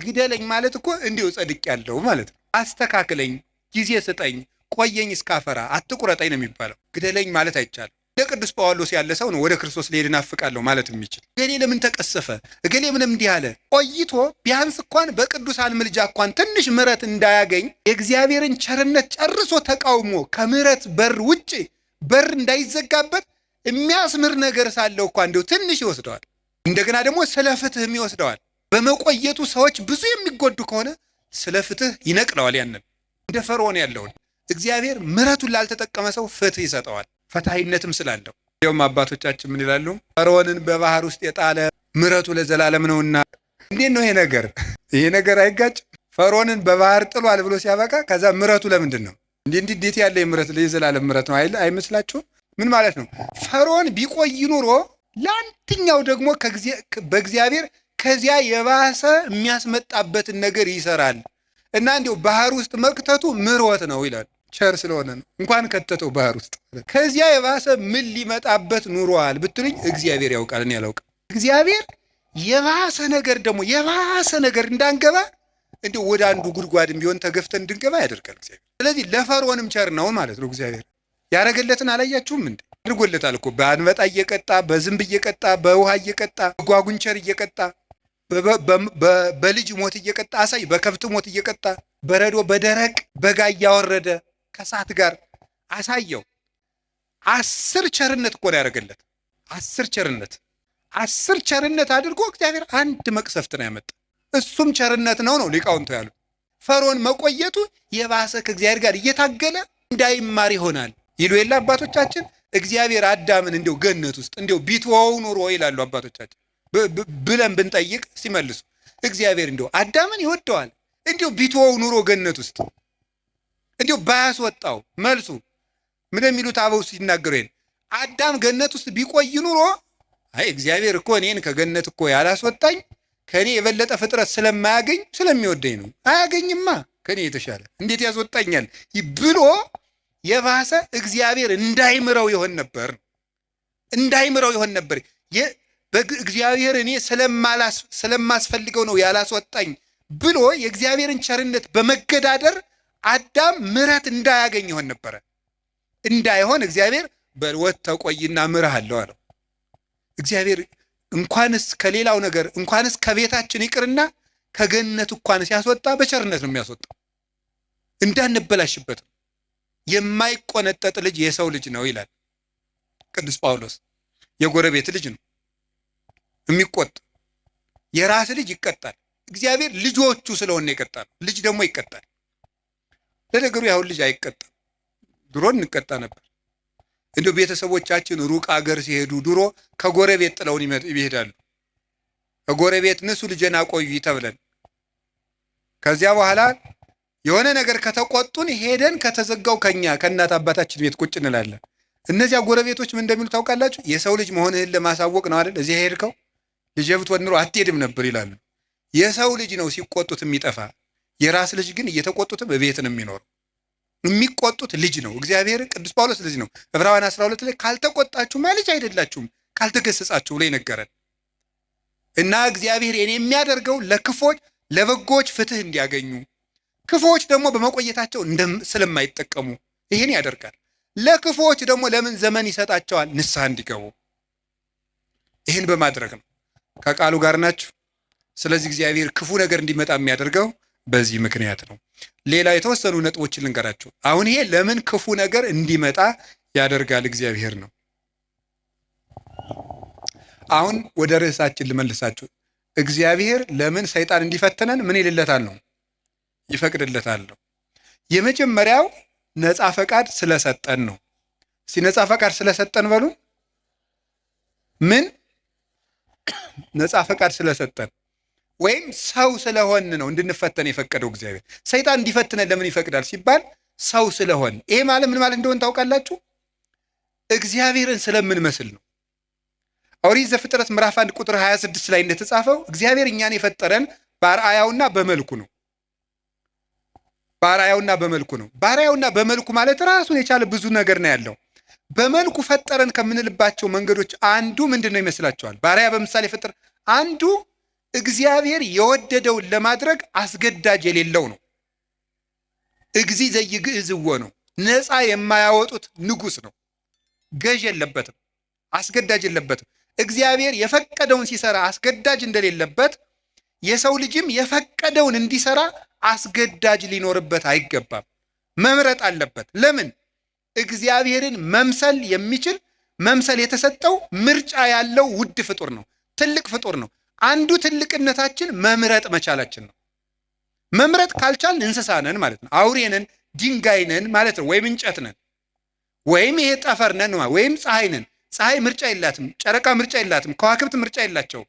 ግደለኝ ማለት እኮ እንዲሁ ጸድቅ ያለው ማለት ነው። አስተካክለኝ፣ ጊዜ ስጠኝ፣ ቆየኝ እስካፈራ፣ አትቁረጠኝ ነው የሚባለው። ግደለኝ ማለት አይቻልም። ለቅዱስ ጳውሎስ ያለ ሰው ነው ወደ ክርስቶስ ሊሄድ እናፍቃለሁ ማለት የሚችል። እገሌ ለምን ተቀሰፈ፣ እገሌ ምንም እንዲህ አለ ቆይቶ ቢያንስ እንኳን በቅዱሳን ምልጃ እንኳን ትንሽ ምሕረት እንዳያገኝ የእግዚአብሔርን ቸርነት ጨርሶ ተቃውሞ ከምሕረት በር ውጭ በር እንዳይዘጋበት የሚያስምር ነገር ሳለው እንኳን እንዲሁ ትንሽ ይወስደዋል። እንደገና ደግሞ ስለ ፍትህም ይወስደዋል። በመቆየቱ ሰዎች ብዙ የሚጎዱ ከሆነ ስለ ፍትህ ይነቅለዋል። ያንን እንደ ፈርዖን ያለውን እግዚአብሔር ምሕረቱን ላልተጠቀመ ሰው ፍትህ ይሰጠዋል፣ ፈታሂነትም ስላለው። እንዲያውም አባቶቻችን ምን ይላሉ? ፈርዖንን በባህር ውስጥ የጣለ ምሕረቱ ለዘላለም ነውና። እንዴት ነው ይሄ ነገር? ይሄ ነገር አይጋጭ? ፈርዖንን በባህር ጥሏል ብሎ ሲያበቃ ከዛ ምሕረቱ ለምንድን ነው? እንዴት ያለ የምሕረት የዘላለም ምሕረት ነው አይመስላችሁም? ምን ማለት ነው? ፈርዖን ቢቆይ ኑሮ ለአንተኛው ደግሞ በእግዚአብሔር ከዚያ የባሰ የሚያስመጣበትን ነገር ይሰራል እና እንዲሁ ባህር ውስጥ መክተቱ ምሕረት ነው ይላል። ቸር ስለሆነ ነው እንኳን ከተተው ባህር ውስጥ። ከዚያ የባሰ ምን ሊመጣበት ኑሯል ብትሉኝ እግዚአብሔር ያውቃል፣ እኔ አላውቅም። እግዚአብሔር የባሰ ነገር ደግሞ የባሰ ነገር እንዳንገባ እንዲሁ ወደ አንዱ ጉድጓድም ቢሆን ተገፍተን እንድንገባ ያደርጋል እግዚአብሔር። ስለዚህ ለፈርዖንም ቸር ነው ማለት ነው እግዚአብሔር። ያረገለትን አላያችሁም እንዴ? አድርጎለታል እኮ በአንበጣ እየቀጣ በዝንብ እየቀጣ በውሃ እየቀጣ በጓጉንቸር እየቀጣ በልጅ ሞት እየቀጣ አሳይ በከብት ሞት እየቀጣ በረዶ በደረቅ በጋ እያወረደ ከሳት ጋር አሳየው። 10 ቸርነት እኮ ነው ያደረገለት። 10 ቸርነት አድርጎ እግዚአብሔር አንድ መቅሰፍት ነው ያመጣ። እሱም ቸርነት ነው ሊቃውንቱ ያሉት። ፈርዖን መቆየቱ የባሰ ከእግዚአብሔር ጋር እየታገለ እንዳይማር ይሆናል ይሉ የለ አባቶቻችን። እግዚአብሔር አዳምን እንዲሁ ገነት ውስጥ እንዲሁ ቢትወው ኑሮ ይላሉ አባቶቻችን ብለን ብንጠይቅ ሲመልሱ እግዚአብሔር እንዲሁ አዳምን ይወደዋል እንዲሁ ቢትወው ኑሮ ገነት ውስጥ እንዲሁ ባያስወጣው። መልሱ ምን የሚሉት አበው ሲናገሩ ይሄን አዳም ገነት ውስጥ ቢቆይ ኑሮ አይ እግዚአብሔር እኮ እኔን ከገነት እኮ ያላስወጣኝ ከኔ የበለጠ ፍጥረት ስለማያገኝ ስለሚወደኝ ነው። አያገኝማ ከኔ የተሻለ እንዴት ያስወጣኛል ብሎ የባሰ እግዚአብሔር እንዳይምረው ይሆን ነበር። እግዚአብሔር እኔ ስለማስፈልገው ነው ያላስወጣኝ ብሎ የእግዚአብሔርን ቸርነት በመገዳደር አዳም ምሕረት እንዳያገኝ ይሆን ነበረ። እንዳይሆን እግዚአብሔር በልወት ተቆይና ምርሃለሁ አለው። እግዚአብሔር እንኳንስ ከሌላው ነገር እንኳንስ ከቤታችን ይቅርና ከገነት እንኳን ሲያስወጣ በቸርነት ነው የሚያስወጣው፣ እንዳንበላሽበት። የማይቆነጠጥ ልጅ የሰው ልጅ ነው ይላል ቅዱስ ጳውሎስ። የጎረቤት ልጅ ነው የሚቆጥ። የራስ ልጅ ይቀጣል። እግዚአብሔር ልጆቹ ስለሆነ ይቀጣል። ልጅ ደግሞ ይቀጣል። ለነገሩ ያሁን ልጅ አይቀጣም። ድሮ እንቀጣ ነበር። እንዲሁ ቤተሰቦቻችን ሩቅ አገር ሲሄዱ ድሮ ከጎረቤት ጥለውን ይሄዳሉ። ከጎረቤት ንሱ ልጄን አቆዩ ተብለን ከዚያ በኋላ የሆነ ነገር ከተቆጡን ሄደን ከተዘጋው ከእናት አባታችን ቤት ቁጭ እንላለን። እነዚያ ጎረቤቶች ምን እንደሚሉ ታውቃላችሁ? የሰው ልጅ መሆንህን ለማሳወቅ ነው አይደል እዚህ ሄድከው፣ ልጅ ብትሆን ኑሮ አትሄድም ነበር ይላሉ። የሰው ልጅ ነው ሲቆጡት የሚጠፋ። የራስ ልጅ ግን እየተቆጡትም በቤት ነው የሚኖረው። የሚቆጡት ልጅ ነው። እግዚአብሔር ቅዱስ ጳውሎስ ልጅ ነው። ዕብራውያን 12 ላይ ካልተቆጣችሁ ልጅ አይደላችሁም ካልተገሰጻችሁ ብሎ ይነገራል። እና እግዚአብሔር የሚያደርገው ለክፎች ለበጎች ፍትህ እንዲያገኙ፣ ክፎች ደግሞ በመቆየታቸው ስለማይጠቀሙ ይሄን ያደርጋል። ለክፎች ደግሞ ለምን ዘመን ይሰጣቸዋል? ንስሐ እንዲገቡ። ይህን በማድረግ ነው። ከቃሉ ጋር ናችሁ። ስለዚህ እግዚአብሔር ክፉ ነገር እንዲመጣ የሚያደርገው በዚህ ምክንያት ነው። ሌላ የተወሰኑ ነጥቦችን ልንገራችሁ። አሁን ይሄ ለምን ክፉ ነገር እንዲመጣ ያደርጋል እግዚአብሔር ነው። አሁን ወደ ርዕሳችን ልመልሳችሁ። እግዚአብሔር ለምን ሰይጣን እንዲፈትነን ምን ይልለታል ነው? ይፈቅድለታል ነው። የመጀመሪያው ነፃ ፈቃድ ስለሰጠን ነው። እስቲ ነፃ ፈቃድ ስለሰጠን በሉ። ምን ነፃ ፈቃድ ስለሰጠን ወይም ሰው ስለሆን ነው እንድንፈተን የፈቀደው እግዚአብሔር። ሰይጣን እንዲፈትነን ለምን ይፈቅዳል ሲባል ሰው ስለሆን። ይሄ ማለት ምን ማለት እንደሆነ ታውቃላችሁ? እግዚአብሔርን ስለምንመስል ነው። ኦሪት ዘፍጥረት ምዕራፍ 1 ቁጥር 26 ላይ እንደተጻፈው እግዚአብሔር እኛን የፈጠረን በአርአያውና በመልኩ ነው። በአርአያውና በመልኩ ነው። በአርአያውና በመልኩ ማለት ራሱን የቻለ ብዙ ነገር ነው ያለው። በመልኩ ፈጠረን ከምንልባቸው መንገዶች አንዱ ምንድን ነው ይመስላችኋል? በአርአያ በምሳሌ ፈጠረ አንዱ እግዚአብሔር የወደደውን ለማድረግ አስገዳጅ የሌለው ነው። እግዚ ዘይግዕዝዎ ነው። ነፃ የማያወጡት ንጉሥ ነው። ገዥ የለበትም፣ አስገዳጅ የለበትም። እግዚአብሔር የፈቀደውን ሲሰራ አስገዳጅ እንደሌለበት የሰው ልጅም የፈቀደውን እንዲሰራ አስገዳጅ ሊኖርበት አይገባም። መምረጥ አለበት። ለምን? እግዚአብሔርን መምሰል የሚችል መምሰል የተሰጠው ምርጫ ያለው ውድ ፍጡር ነው። ትልቅ ፍጡር ነው። አንዱ ትልቅነታችን መምረጥ መቻላችን ነው። መምረጥ ካልቻልን እንስሳ ነን ማለት ነው። አውሬ ነን፣ ድንጋይ ነን ማለት ነው። ወይም እንጨት ነን፣ ወይም ይሄ ጠፈር ነን፣ ወይም ፀሐይ ነን። ፀሐይ ምርጫ የላትም። ጨረቃ ምርጫ የላትም። ከዋክብት ምርጫ የላቸውም።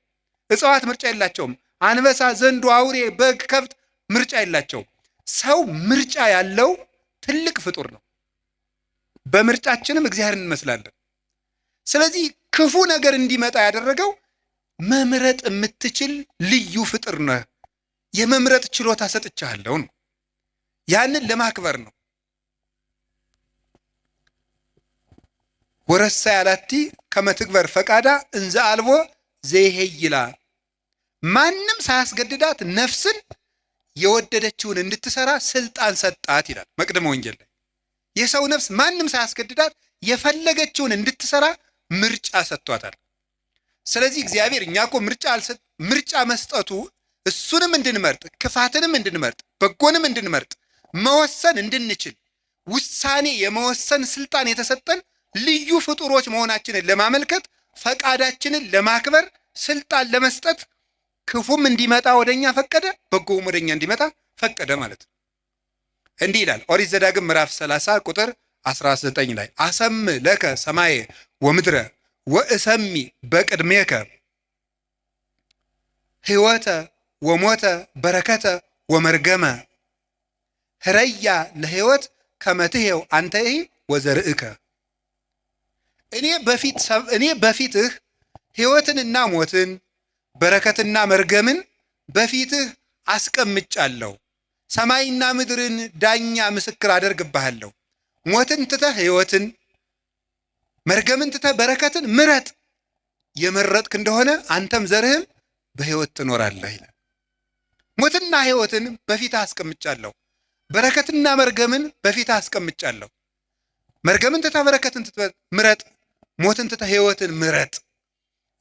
እጽዋት ምርጫ የላቸውም። አንበሳ፣ ዘንዶ፣ አውሬ፣ በግ፣ ከብት ምርጫ የላቸውም። ሰው ምርጫ ያለው ትልቅ ፍጡር ነው። በምርጫችንም እግዚአብሔርን እንመስላለን። ስለዚህ ክፉ ነገር እንዲመጣ ያደረገው መምረጥ የምትችል ልዩ ፍጡር ነህ፣ የመምረጥ ችሎታ ሰጥቻለሁ ነው። ያንን ለማክበር ነው። ወረሳ ያላቲ ከመትግበር ፈቃዳ እንዘ አልቦ ዘይሄይላ፣ ማንም ሳያስገድዳት ነፍስን የወደደችውን እንድትሰራ ስልጣን ሰጣት ይላል መቅደመ ወንጌል ላይ። የሰው ነፍስ ማንም ሳያስገድዳት የፈለገችውን እንድትሰራ ምርጫ ሰጥቷታል። ስለዚህ እግዚአብሔር እኛ እኮ ምርጫ መስጠቱ እሱንም እንድንመርጥ፣ ክፋትንም እንድንመርጥ፣ በጎንም እንድንመርጥ፣ መወሰን እንድንችል ውሳኔ የመወሰን ስልጣን የተሰጠን ልዩ ፍጡሮች መሆናችንን ለማመልከት፣ ፈቃዳችንን ለማክበር፣ ስልጣን ለመስጠት ክፉም እንዲመጣ ወደኛ ፈቀደ፣ በጎም ወደኛ እንዲመጣ ፈቀደ ማለት ነው። እንዲህ ይላል ኦሪት ዘዳግም ምዕራፍ 30 ቁጥር 19 ላይ አሰም ለከ ሰማየ ወምድረ ወእሰሚ በቅድሜከ ሕይወተ ወሞተ በረከተ ወመርገመ ህረያ ለሕይወት ከመትሄው አንተይ ወዘርእከ። እኔ በፊትህ ሕይወትንና ሞትን በረከትና መርገምን በፊትህ አስቀምጫለሁ። ሰማይና ምድርን ዳኛ ምስክር አደርግብሃለሁ። ሞትን ትተህ ሕይወትን፣ መርገምን ትተህ በረከትን ምረጥ። የመረጥክ እንደሆነ አንተም ዘርህም በሕይወት ትኖራለህ ይላል። ሞትና ሕይወትን በፊትህ አስቀምጫለሁ፣ በረከትና መርገምን በፊትህ አስቀምጫለሁ። መርገምን ትተህ በረከትን ትተህ ምረጥ፣ ሞትን ትተህ ሕይወትን ምረጥ።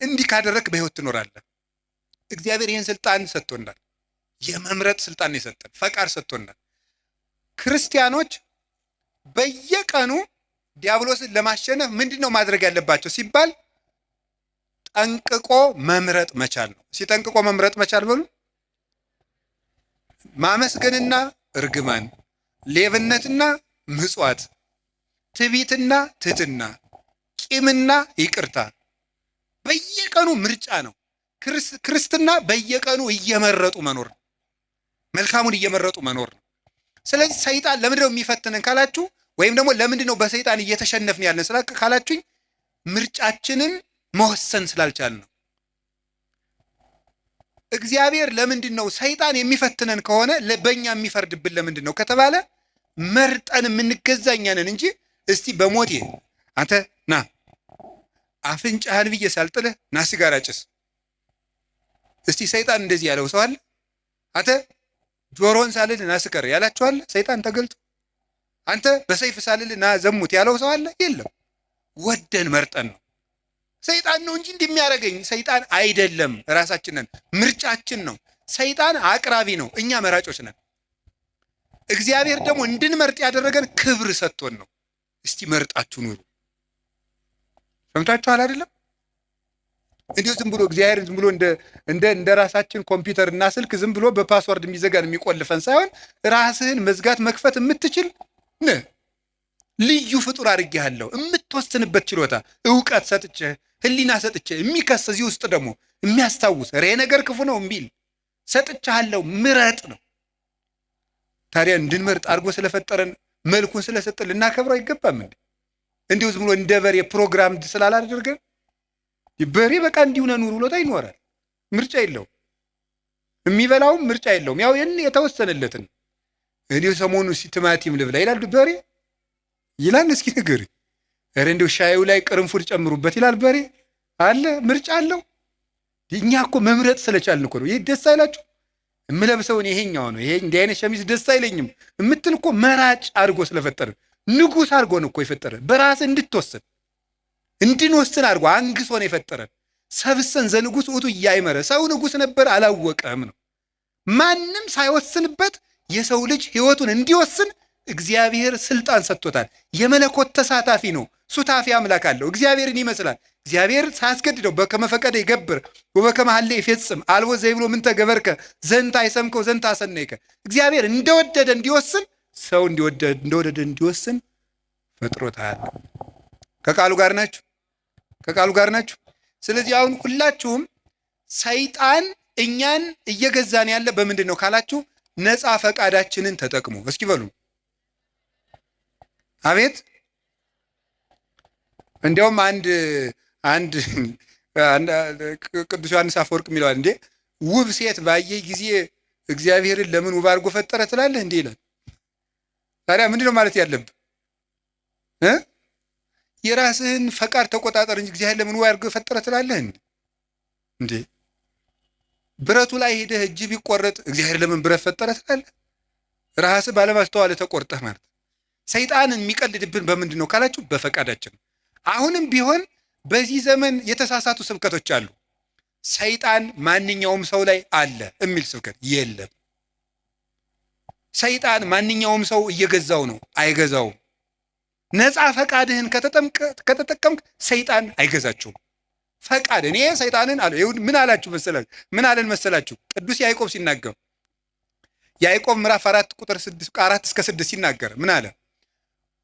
እንዲህ ካደረግክ በሕይወት ትኖራለህ። እግዚአብሔር ይህን ስልጣን ሰጥቶናል። የመምረጥ ስልጣን የሰጠን ፈቃድ ሰጥቶናል። ክርስቲያኖች በየቀኑ ዲያብሎስን ለማሸነፍ ምንድነው ማድረግ ያለባቸው ሲባል ጠንቅቆ መምረጥ መቻል ነው። ሲጠንቅቆ መምረጥ መቻል በሉ ማመስገንና እርግማን፣ ሌብነትና ምጽዋት፣ ትዕቢትና ትሕትና፣ ቂምና ይቅርታ በየቀኑ ምርጫ ነው። ክርስትና በየቀኑ እየመረጡ መኖር ነው። መልካሙን እየመረጡ መኖር ነው። ስለዚህ ሰይጣን ለምንድነው የሚፈትነን ካላችሁ፣ ወይም ደግሞ ለምንድነው በሰይጣን እየተሸነፍን ያለን ካላችሁኝ፣ ምርጫችንን መወሰን ስላልቻልን ነው። እግዚአብሔር ለምንድነው ሰይጣን የሚፈትነን ከሆነ በእኛ የሚፈርድብን ለምንድነው ከተባለ መርጠን የምንገዛ እኛ ነን እንጂ እስቲ በሞቴ አንተ ና አፍንጫህን ብዬ ሳልጥልህ ና ሲጋራ ጭስ። እስቲ ሰይጣን እንደዚህ ያለው ሰው አለ? አንተ ጆሮን ሳልል ና ስከር ያላችሁ አለ? ሰይጣን ተገልጦ አንተ በሰይፍ ሳልል ና ዘሙት ያለው ሰው አለ? የለም። ወደን መርጠን ነው። ሰይጣን ነው እንጂ እንደሚያደርገኝ ሰይጣን አይደለም። ራሳችን ነን፣ ምርጫችን ነው። ሰይጣን አቅራቢ ነው፣ እኛ መራጮች ነን። እግዚአብሔር ደግሞ እንድንመርጥ ያደረገን ክብር ሰጥቶን ነው። እስቲ መርጣችሁ ኑሩ። ሰምታችኋል አይደለም? እንዲሁ ዝም ብሎ እግዚአብሔር ዝም ብሎ እንደ ራሳችን ኮምፒውተር እና ስልክ ዝም ብሎ በፓስወርድ የሚዘጋን የሚቆልፈን ሳይሆን ራስህን መዝጋት መክፈት የምትችል ነህ። ልዩ ፍጡር አድርጌሃለሁ። የምትወስንበት ችሎታ፣ እውቀት ሰጥቼ፣ ህሊና ሰጥቼ፣ የሚከስ እዚህ ውስጥ ደግሞ የሚያስታውስ ሬ ነገር ክፉ ነው የሚል ሰጥቻለሁ። ምረጥ ነው። ታዲያ እንድንመርጥ አድርጎ ስለፈጠረን መልኩን ስለሰጠን ልናከብረው አይገባም እንዴ? እንዲሁ ዝም ብሎ እንደ በሬ ፕሮግራም ስላላደረገን በሬ በቃ እንዲሁ ነው ኑሮ ብሎታ ይኖራል። ምርጫ የለውም። የሚበላውም ምርጫ የለውም። ያው የተወሰነለትን እንዲሁ ሰሞኑ ቲማቲም ልብላ ይላል በሬ ይላል። እስኪ ንገሪ። ኧረ እንዲሁ ሻዩ ላይ ቅርንፉድ ጨምሩበት ይላል በሬ አለ። ምርጫ አለው። እኛ እኮ መምረጥ ስለቻልን እኮ ነው። ይሄ ደስ አይላችሁ? የምለብሰውን ይሄኛው ነው፣ ይሄ እንዲህ አይነት ሸሚዝ ደስ አይለኝም የምትል እኮ መራጭ አድርጎ ስለፈጠረ ንጉሥ አድርጎ ነው እኮ የፈጠረ። በራስ እንድትወስን እንድንወስን አድርጎ አንግሶ ነው የፈጠረን። ሰብሰን ዘንጉሥ ውእቱ ኢያእመረ፣ ሰው ንጉሥ ነበር አላወቀም ነው። ማንም ሳይወስንበት የሰው ልጅ ሕይወቱን እንዲወስን እግዚአብሔር ስልጣን ሰጥቶታል። የመለኮት ተሳታፊ ነው። ሱታፊ አምላክ አለው። እግዚአብሔርን ይመስላል። እግዚአብሔር ሳያስገድደው በከመ ፈቀደ ይገብር ወበከመ ሀለ ይፈጽም አልቦ ዘይብሎ ምንተ ገበርከ ዘንተ አይሰምከው ዘንተ አሰነይከ። እግዚአብሔር እንደወደደ እንዲወስን፣ ሰው እንደወደደ እንዲወስን ፈጥሮታል። ከቃሉ ጋር ናችሁ? ከቃሉ ጋር ናችሁ? ስለዚህ አሁን ሁላችሁም ሰይጣን እኛን እየገዛን ያለ በምንድን ነው ካላችሁ፣ ነፃ ፈቃዳችንን ተጠቅሞ። እስኪ በሉ አቤት። እንዲያውም አንድ ቅዱስ ዮሐንስ አፈወርቅ የሚለዋል እንዴ፣ ውብ ሴት ባየ ጊዜ እግዚአብሔርን ለምን ውብ አድርጎ ፈጠረ ትላለህ እንዴ ይላል። ታዲያ ምንድን ነው ማለት ያለብህ? የራስህን ፈቃድ ተቆጣጠር እንጂ እግዚአብሔር ለምን ውብ አድርጎ ፈጠረ ትላለህ እንዴ? ብረቱ ላይ ሄደህ እጅ ቢቆረጥ እግዚአብሔር ለምን ብረት ፈጠረ ትላለህ? ራስህ ባለማስተዋል ተቆርጠህ ማለት። ሰይጣንን የሚቀልድብን በምንድን ነው ካላችሁ፣ በፈቃዳችን። አሁንም ቢሆን በዚህ ዘመን የተሳሳቱ ስብከቶች አሉ። ሰይጣን ማንኛውም ሰው ላይ አለ የሚል ስብከት የለም። ሰይጣን ማንኛውም ሰው እየገዛው ነው፣ አይገዛውም። ነፃ ፈቃድህን ከተጠቀምክ ሰይጣን አይገዛችሁም። ፈቃድ እኔ ሰይጣንን አለ። ምን አላችሁ መሰላችሁ? ምን አለን መሰላችሁ? ቅዱስ ያዕቆብ ሲናገር ያዕቆብ ምዕራፍ 4 ቁጥር 4 እስከ 6 ሲናገር ምን አለ?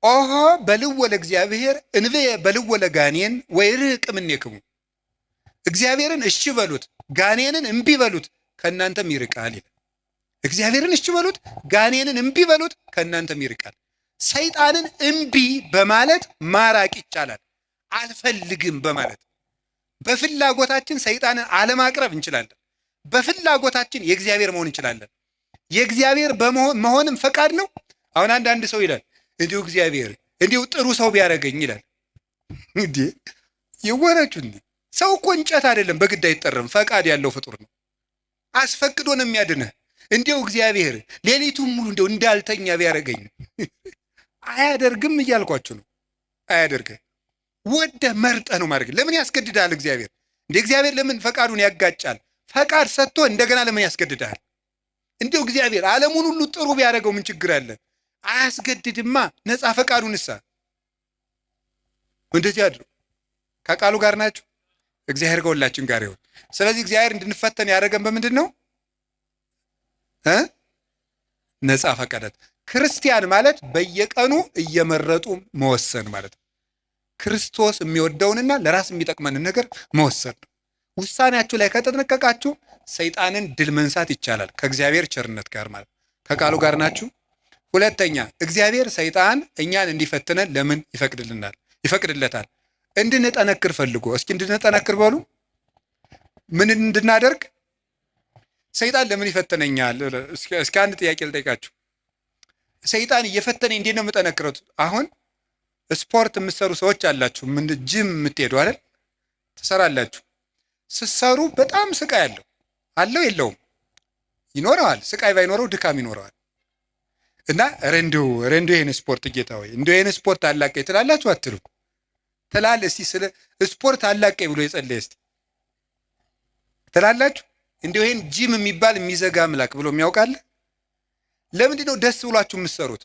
ኦሆ በልወ ለእግዚአብሔር እንብየ በልወ ለጋኔን ወይርቅ እምኔክሙ። እግዚአብሔርን እሺ በሉት ጋኔንን እምቢ በሉት ከእናንተም ይርቃል ይላል። እግዚአብሔርን እሺ በሉት ጋኔንን እምቢ በሉት ከእናንተም ይርቃል። ሰይጣንን እምቢ በማለት ማራቅ ይቻላል። አልፈልግም በማለት በፍላጎታችን ሰይጣንን አለማቅረብ እንችላለን። በፍላጎታችን የእግዚአብሔር መሆን እንችላለን። የእግዚአብሔር መሆንም ፈቃድ ነው። አሁን አንዳንድ ሰው ይላል እንዲሁ እግዚአብሔር እንዲሁ ጥሩ ሰው ቢያደርገኝ ይላል። እንዴ ይወራችሁ እንዴ! ሰው እኮ እንጨት አይደለም፣ በግድ አይጠረም። ፈቃድ ያለው ፍጡር ነው። አስፈቅዶ ነው የሚያድንህ። እንዲሁ እግዚአብሔር ሌሊቱን ሙሉ እንደው እንዳልተኛ ቢያደርገኝ አያደርግም እያልኳችሁ ነው። አያደርግህ። ወደ መርጠህ ነው ማድረግ። ለምን ያስገድዳል እግዚአብሔር? እንደ እግዚአብሔር ለምን ፈቃዱን ያጋጫል? ፈቃድ ሰጥቶ እንደገና ለምን ያስገድዳል? እንዲሁ እግዚአብሔር ዓለሙን ሁሉ ጥሩ ቢያደርገው ምን ችግር አለ? አያስገድድማ። ነፃ ፈቃዱንሳ እንደዚህ አድሩ። ከቃሉ ጋር ናችሁ? እግዚአብሔር ከሁላችን ጋር ይሁን። ስለዚህ እግዚአብሔር እንድንፈተን ያደረገን በምንድን ነው? ነፃ ፈቃዳት። ክርስቲያን ማለት በየቀኑ እየመረጡ መወሰን ማለት ነው። ክርስቶስ የሚወደውንና ለራስ የሚጠቅመንን ነገር መወሰን ነው። ውሳኔያችሁ ላይ ከተጠነቀቃችሁ ሰይጣንን ድል መንሳት ይቻላል፣ ከእግዚአብሔር ቸርነት ጋር ማለት። ከቃሉ ጋር ናችሁ? ሁለተኛ እግዚአብሔር ሰይጣን እኛን እንዲፈትነን ለምን ይፈቅድለታል? እንድንጠነክር ፈልጎ። እስኪ እንድንጠነክር በሉ። ምን እንድናደርግ? ሰይጣን ለምን ይፈተነኛል? እስኪ አንድ ጥያቄ ልጠይቃችሁ። ሰይጣን እየፈተነኝ እንዴት ነው የምጠነክረው? አሁን ስፖርት የምትሰሩ ሰዎች አላችሁ፣ ጅም የምትሄዱ አይደል? ትሰራላችሁ። ስትሰሩ በጣም ስቃይ አለው የለውም? ይኖረዋል። ስቃይ ባይኖረው ድካም ይኖረዋል። እና ረንዶ ይሄን ስፖርት ጌታ ወይ እንደው ይሄን ስፖርት አላቀኝ ትላላችሁ አትሉ? ትላለህ። እስቲ ስለ ስፖርት አላቀኝ ብሎ የጸለየ እስቲ ትላላችሁ? እንደው ይሄን ጂም የሚባል የሚዘጋ አምላክ ብሎ የሚያውቃል? ለምንድን ነው ደስ ብሏችሁ የምትሰሩት?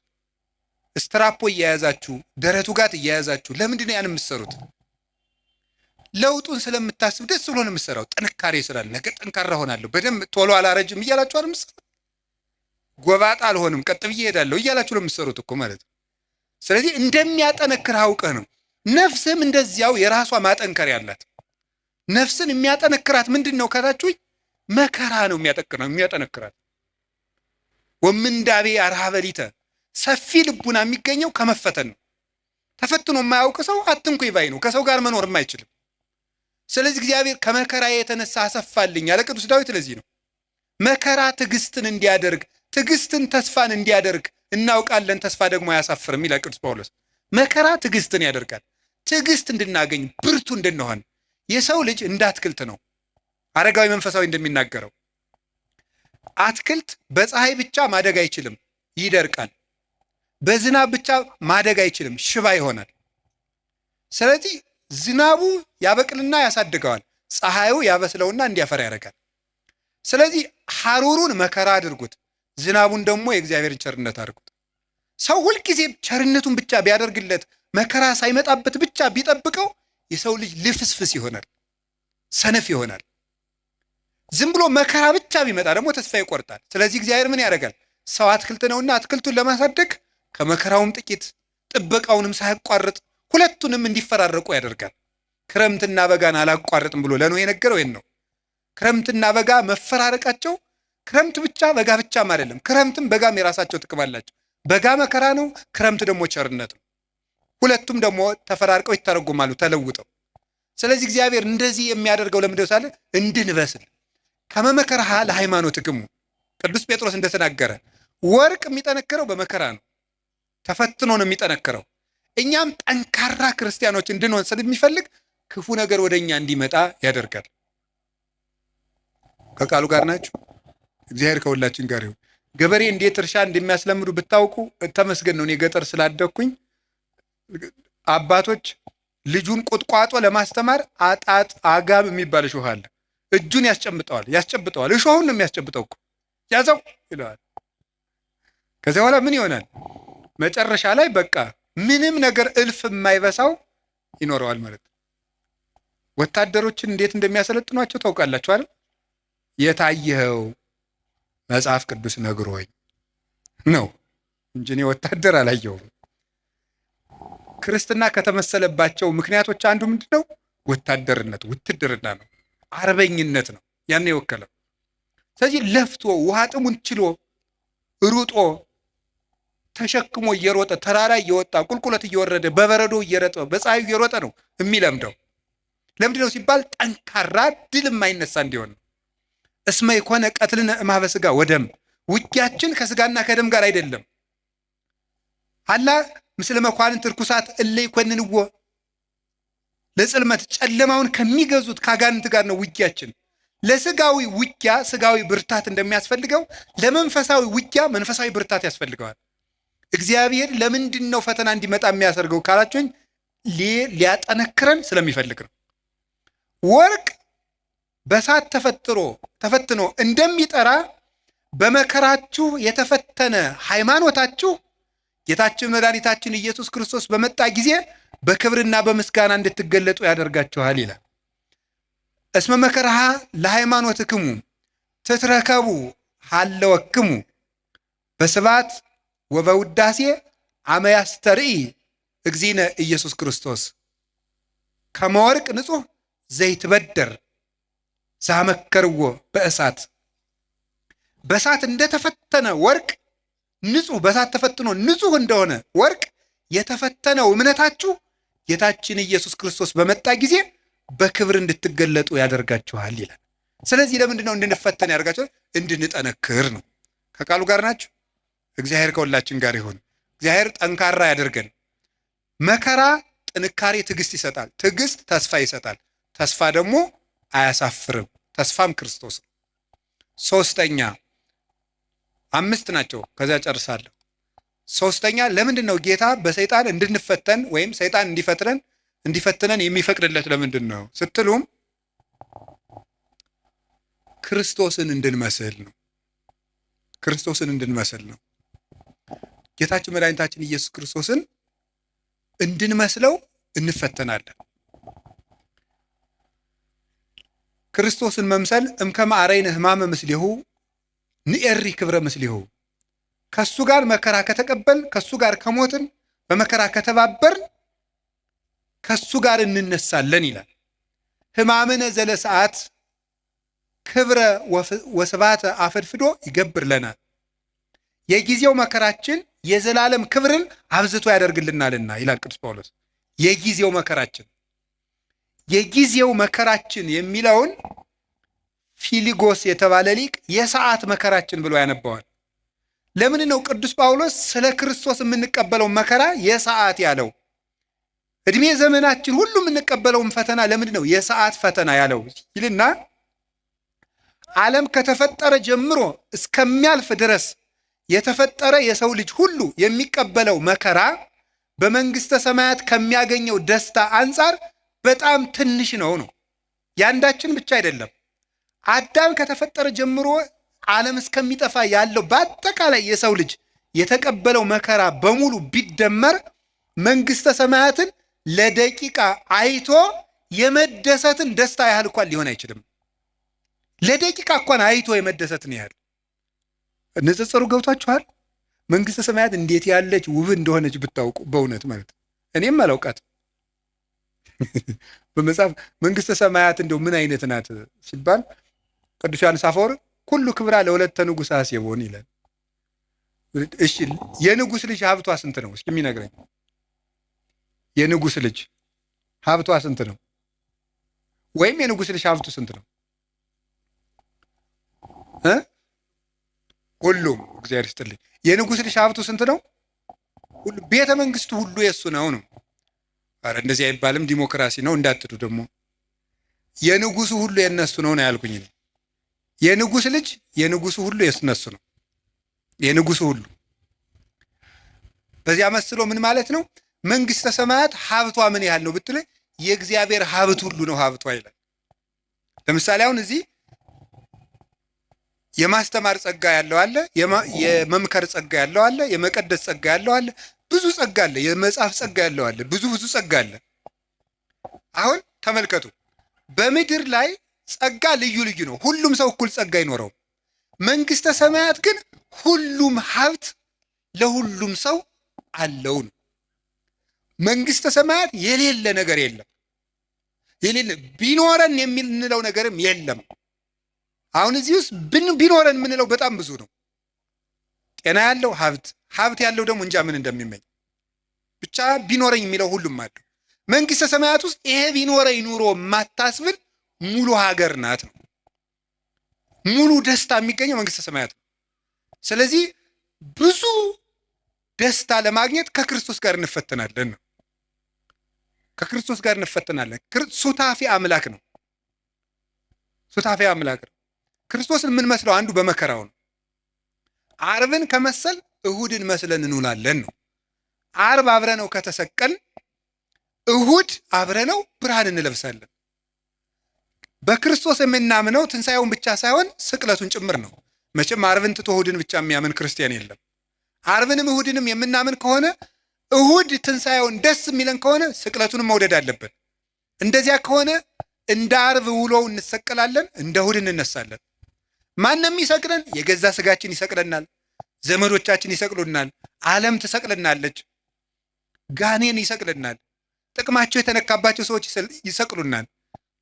ስትራፖ እየያዛችሁ ደረቱ ጋር እየያዛችሁ ለምንድን ነው ያን የምትሰሩት? ለውጡን ስለምታስብ ደስ ብሎ ነው የምትሰራው። ጥንካሬ ስላለ ነገ ጠንካራ ሆናለሁ፣ በደንብ ቶሎ አላረጅም እያላችሁ አይደል የምትሰሩት? ጎባጣ አልሆንም፣ ቀጥ ብዬ እሄዳለሁ እያላችሁ ነው የምትሰሩት እኮ ማለት ነው። ስለዚህ እንደሚያጠነክር አውቀህ ነው። ነፍስም እንደዚያው የራሷ ማጠንከር ያላት። ነፍስን የሚያጠነክራት ምንድን ነው ካላችሁኝ፣ መከራ ነው የሚያጠነክራት። ወምንዳቤ አርሃበሊተ ሰፊ ልቡና የሚገኘው ከመፈተን ነው። ተፈትኖ የማያውቅ ሰው አትንኩኝ ባይ ነው፣ ከሰው ጋር መኖር የማይችልም። ስለዚህ እግዚአብሔር ከመከራ የተነሳ አሰፋልኝ ያለ ቅዱስ ዳዊት ለዚህ ነው። መከራ ትዕግስትን እንዲያደርግ፣ ትዕግስትን ተስፋን እንዲያደርግ እናውቃለን፣ ተስፋ ደግሞ አያሳፍርም ይላል ቅዱስ ጳውሎስ። መከራ ትዕግስትን ያደርጋል። ትዕግስት እንድናገኝ ብርቱ እንድንሆን። የሰው ልጅ እንደ አትክልት ነው። አረጋዊ መንፈሳዊ እንደሚናገረው አትክልት በፀሐይ ብቻ ማደግ አይችልም፣ ይደርቃል። በዝናብ ብቻ ማደግ አይችልም፣ ሽባ ይሆናል። ስለዚህ ዝናቡ ያበቅልና ያሳድገዋል፣ ፀሐዩ ያበስለውና እንዲያፈራ ያደርጋል። ስለዚህ ሐሩሩን መከራ አድርጉት፣ ዝናቡን ደግሞ የእግዚአብሔርን ቸርነት አድርጉት። ሰው ሁልጊዜ ቸርነቱን ብቻ ቢያደርግለት መከራ ሳይመጣበት ብቻ ቢጠብቀው የሰው ልጅ ልፍስፍስ ይሆናል፣ ሰነፍ ይሆናል። ዝም ብሎ መከራ ብቻ ቢመጣ ደግሞ ተስፋ ይቆርጣል። ስለዚህ እግዚአብሔር ምን ያደርጋል? ሰው አትክልት ነውና አትክልቱን ለማሳደግ ከመከራውም ጥቂት ጥበቃውንም ሳያቋርጥ ሁለቱንም እንዲፈራረቁ ያደርጋል። ክረምትና በጋን አላቋርጥም ብሎ ለኖህ የነገረው ይህን ነው። ክረምትና በጋ መፈራረቃቸው ክረምት ብቻ በጋ ብቻም አይደለም። ክረምትም በጋም የራሳቸው ጥቅም አላቸው። በጋ መከራ ነው፣ ክረምት ደግሞ ቸርነት ነው። ሁለቱም ደግሞ ተፈራርቀው ይተረጎማሉ ተለውጠው። ስለዚህ እግዚአብሔር እንደዚህ የሚያደርገው ለምንድነው ሳለ እንድንበስል ከመመከራሃ ለሃይማኖትክሙ ቅዱስ ጴጥሮስ እንደተናገረ ወርቅ የሚጠነክረው በመከራ ነው፣ ተፈትኖ ነው የሚጠነክረው። እኛም ጠንካራ ክርስቲያኖች እንድንሆን ስለሚፈልግ ክፉ ነገር ወደኛ እንዲመጣ ያደርጋል። ከቃሉ ጋር ናችሁ? እግዚአብሔር ከሁላችን ጋር ይሁን። ገበሬ እንዴት እርሻ እንደሚያስለምዱ ብታውቁ ተመስገን ነው። እኔ ገጠር ስላደኩኝ አባቶች ልጁን ቁጥቋጦ ለማስተማር አጣጥ አጋብ የሚባል እሾህ አለ። እጁን ያስጨብጠዋል። እሾሁን ነው የሚያስጨብጠው እኮ ያዘው ይለዋል። ከዚያ በኋላ ምን ይሆናል? መጨረሻ ላይ በቃ ምንም ነገር እልፍ የማይበሳው ይኖረዋል ማለት ነው። ወታደሮችን እንዴት እንደሚያሰለጥኗቸው ታውቃላችሁ አይደል? የታየኸው መጽሐፍ ቅዱስ ነግሮኝ ነው እንጂ እኔ ወታደር አላየሁም። ክርስትና ከተመሰለባቸው ምክንያቶች አንዱ ምንድነው? ወታደርነት፣ ውትድርና ነው፣ አርበኝነት ነው ያን የወከለው። ስለዚህ ለፍቶ ውሃ ጥሙን ችሎ ሩጦ ተሸክሞ እየሮጠ ተራራ እየወጣ ቁልቁለት እየወረደ በበረዶ እየረጠ በፀሐዩ እየሮጠ ነው የሚለምደው። ለምንድነው ሲባል ጠንካራ ድል የማይነሳ እንዲሆን ነው። እስመ ይኮነ ቀትልነ እምኀበ ሥጋ ወደም፣ ውጊያችን ከስጋና ከደም ጋር አይደለም። አላ ምስለ መኳንንት ርኩሳት እለ ይኮንንዎ፣ ለጽልመት ጨለማውን ከሚገዙት ከአጋንንት ጋር ነው ውጊያችን። ለስጋዊ ውጊያ ስጋዊ ብርታት እንደሚያስፈልገው ለመንፈሳዊ ውጊያ መንፈሳዊ ብርታት ያስፈልገዋል። እግዚአብሔር ለምንድን ነው ፈተና እንዲመጣ የሚያሰርገው ካላችሁኝ ሊያጠነክረን ስለሚፈልግ ነው። ወርቅ በሳት ተፈትኖ እንደሚጠራ በመከራችሁ የተፈተነ ሃይማኖታችሁ ጌታችን መድኃኒታችን ኢየሱስ ክርስቶስ በመጣ ጊዜ በክብርና በምስጋና እንድትገለጡ ያደርጋችኋል ይላል። እስመ መከራሃ ለሃይማኖትክሙ ትትረከቡ ሀለወክሙ በስብሐት ወበውዳሴ አመ ያስተርኢ እግዚእነ ኢየሱስ ክርስቶስ ከመ ወርቅ ንጹሕ ዘይትበደር ዛመከርዎ በእሳት። በእሳት እንደተፈተነ ወርቅ ንጹሕ፣ በእሳት ተፈትኖ ንጹሕ እንደሆነ ወርቅ የተፈተነው እምነታችሁ ጌታችን ኢየሱስ ክርስቶስ በመጣ ጊዜ በክብር እንድትገለጡ ያደርጋችኋል ይላል። ስለዚህ ለምንድን ነው እንድንፈተን ያደርጋችኋል? እንድንጠነክር ነው። ከቃሉ ጋር ናችሁ? እግዚአብሔር ከሁላችን ጋር ይሁን። እግዚአብሔር ጠንካራ ያደርገን። መከራ ጥንካሬ ትዕግስት ይሰጣል። ትዕግስት ተስፋ ይሰጣል። ተስፋ ደግሞ አያሳፍርም። ተስፋም ክርስቶስ ነው። ሶስተኛ 5 ናቸው። ከዚያ ጨርሳለሁ። ሶስተኛ ለምንድን ነው ጌታ በሰይጣን እንድንፈተን ወይም ሰይጣን እንዲፈትነን የሚፈቅድለት ለምንድን ነው ስትሉም ክርስቶስን እንድንመስል ነው። ክርስቶስን እንድንመስል ነው። ጌታችን መድኃኒታችን ኢየሱስ ክርስቶስን እንድንመስለው እንፈተናለን። ክርስቶስን መምሰል እምከመ አርአይነ ሕማመ ምስሌሁ ንኤሪ ክብረ ምስሌሁ፣ ከሱ ጋር መከራ ከተቀበል ከሱ ጋር ከሞትን በመከራ ከተባበርን ከሱ ጋር እንነሳለን ይላል። ሕማምነ ዘለሰዓት ክብረ ወስብሐተ አፈድፍዶ ይገብር ለናል። የጊዜው መከራችን የዘላለም ክብርን አብዝቶ ያደርግልናልና ይላል ቅዱስ ጳውሎስ። የጊዜው መከራችን የሚለውን ፊሊጎስ የተባለ ሊቅ የሰዓት መከራችን ብሎ ያነባዋል። ለምን ነው ቅዱስ ጳውሎስ ስለ ክርስቶስ የምንቀበለው መከራ የሰዓት ያለው? እድሜ ዘመናችን ሁሉ የምንቀበለውን ፈተና ለምንድን ነው የሰዓት ፈተና ያለው ይልና ዓለም ከተፈጠረ ጀምሮ እስከሚያልፍ ድረስ የተፈጠረ የሰው ልጅ ሁሉ የሚቀበለው መከራ በመንግስተ ሰማያት ከሚያገኘው ደስታ አንጻር በጣም ትንሽ ነው። ያንዳችን ብቻ አይደለም። አዳም ከተፈጠረ ጀምሮ ዓለም እስከሚጠፋ ያለው በአጠቃላይ የሰው ልጅ የተቀበለው መከራ በሙሉ ቢደመር መንግስተ ሰማያትን ለደቂቃ አይቶ የመደሰትን ደስታ ያህል እንኳን ሊሆን አይችልም። ለደቂቃ እንኳን አይቶ የመደሰትን ያህል ንጽጽሩ ገብቷችኋል? መንግስተ ሰማያት እንዴት ያለች ውብ እንደሆነች ብታውቁ በእውነት ማለት እኔም አላውቃት። በመጽሐፍ መንግስተ ሰማያት እንደው ምን አይነት ናት ሲባል ቅዱስ ዮሐንስ አፈወርቅ ሁሉ ክብራ ለወለተ ንጉሥ አሴቦን ይላል። እሺ የንጉሥ ልጅ ሀብቷ ስንት ነው? እስኪ የሚነግረኝ የንጉሥ ልጅ ሀብቷ ስንት ነው? ወይም የንጉሥ ልጅ ሀብቱ ስንት ነው? ሁሉም እግዚአብሔር ይስጥልኝ። የንጉሥ ልጅ ሀብቱ ስንት ነው? ሁሉ ቤተ መንግስቱ ሁሉ የሱ ነው። አረ እንደዚህ አይባልም፣ ዲሞክራሲ ነው እንዳትዱ ደግሞ። የንጉሱ ሁሉ የነሱ ነው ያልኩኝ። የንጉሥ ልጅ የንጉሱ ሁሉ የነሱ ነው። የንጉሱ ሁሉ በዚያ መስሎ ምን ማለት ነው? መንግስተ ሰማያት ሀብቷ ምን ያህል ነው ብትል የእግዚአብሔር ሀብት ሁሉ ነው ሀብቷ ይላል። ለምሳሌ አሁን እዚህ የማስተማር ጸጋ ያለው አለ፣ የመምከር ጸጋ ያለው አለ፣ የመቀደስ ጸጋ ያለው አለ፣ ብዙ ጸጋ አለ፣ የመጻፍ ጸጋ ያለው አለ፣ ብዙ ጸጋ አለ። አሁን ተመልከቱ፣ በምድር ላይ ጸጋ ልዩ ልዩ ነው። ሁሉም ሰው እኩል ጸጋ አይኖረውም። መንግስተ ሰማያት ግን ሁሉም ሀብት ለሁሉም ሰው አለው ነው። መንግስተ ሰማያት የሌለ ነገር የለም። የሌለ ቢኖረን የምንለው ነገርም የለም። አሁን እዚህ ውስጥ ቢኖረን የምንለው በጣም ብዙ ነው። ጤና ያለው ሀብት ያለው ደግሞ እንጃ ምን እንደሚመኝ ብቻ ቢኖረኝ የሚለው ሁሉም አለው። መንግስተ ሰማያት ውስጥ ይሄ ቢኖረኝ ኑሮ ማታስብል ሙሉ ሀገር ናት ነው። ሙሉ ደስታ የሚገኘው መንግስተ ሰማያት ነው። ስለዚህ ብዙ ደስታ ለማግኘት ከክርስቶስ ጋር እንፈተናለን ነው። ከክርስቶስ ጋር እንፈተናለን። ሱታፊ አምላክ ነው። ሱታፊ አምላክ ነው። ክርስቶስን የምንመስለው አንዱ በመከራው ነው። ዓርብን ከመሰል እሁድን መስለን እንውላለን ነው። ዓርብ አብረነው ከተሰቀል እሁድ አብረነው ብርሃን እንለብሳለን። በክርስቶስ የምናምነው ትንሣኤውን ብቻ ሳይሆን ስቅለቱን ጭምር ነው። መቼም ዓርብን ትቶ እሁድን ብቻ የሚያምን ክርስቲያን የለም። ዓርብንም እሁድንም የምናምን ከሆነ እሁድ ትንሣኤውን ደስ የሚለን ከሆነ ስቅለቱንም መውደድ አለብን። እንደዚያ ከሆነ እንደ ዓርብ ውሎው እንሰቀላለን፣ እንደ እሁድ እንነሳለን። ማንም ይሰቅለን? የገዛ ስጋችን ይሰቅለናል፣ ዘመዶቻችን ይሰቅሉናል፣ ዓለም ትሰቅልናለች፣ ጋኔን ይሰቅልናል፣ ጥቅማቸው የተነካባቸው ሰዎች ይሰቅሉናል።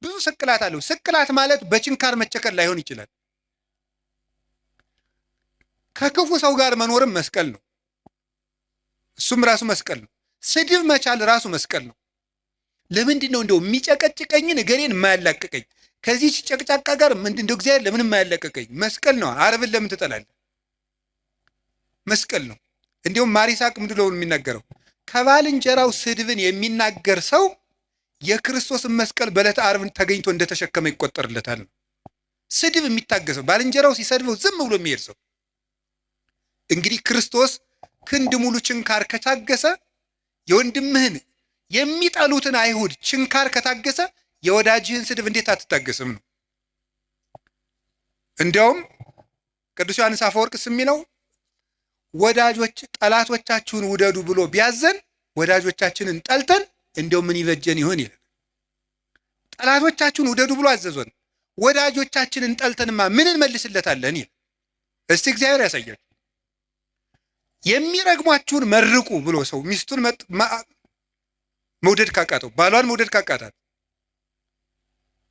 ብዙ ስቅላት አለው። ስቅላት ማለት በችንካር መቸከል ላይሆን ይችላል። ከክፉ ሰው ጋር መኖርም መስቀል ነው። እሱም ራሱ መስቀል ነው። ስድብ መቻል ራሱ መስቀል ነው። ለምንድን ነው እንደው የሚጨቀጭቀኝን እገሌን የማያላቅቀኝ? ከዚህ ጨቅጫቃ ጋር እንደው እግዚአብሔር ለምን የማያላቅቀኝ? መስቀል ነው። ዓርብን ለምን ትጠላለህ? መስቀል ነው። እንዲሁም ማር ይስሐቅ ምንድን ነው የሚናገረው? ከባልንጀራው ስድብን የሚናገር ሰው የክርስቶስን መስቀል በዕለተ ዓርብን ተገኝቶ እንደተሸከመ ይቆጠርለታል። ስድብ የሚታገሰው ባልንጀራው ሲሰድበው ዝም ብሎ የሚሄድ ሰው እንግዲህ ክርስቶስ ክንድ ሙሉ ችንካር ከታገሰ የወንድምህን የሚጠሉትን አይሁድ ችንካር ከታገሰ የወዳጅህን ስድብ እንዴት አትታገስም ነው። እንዲያውም ቅዱስ ዮሐንስ አፈወርቅስ የሚለው ጠላቶቻችሁን ውደዱ ብሎ ቢያዘን ወዳጆቻችንን ጠልተን እንዲያው ምን ይበጀን ይሆን ይላል። ጠላቶቻችሁን ውደዱ ብሎ አዘዞን፣ ወዳጆቻችንን ጠልተንማ ምን እንመልስለታለን ይላል። እስቲ እግዚአብሔር ያሳያል። የሚረግሟችሁን መርቁ ብሎ ሰው ሚስቱን መውደድ ካቃተው፣ ባሏን መውደድ ካቃታት፣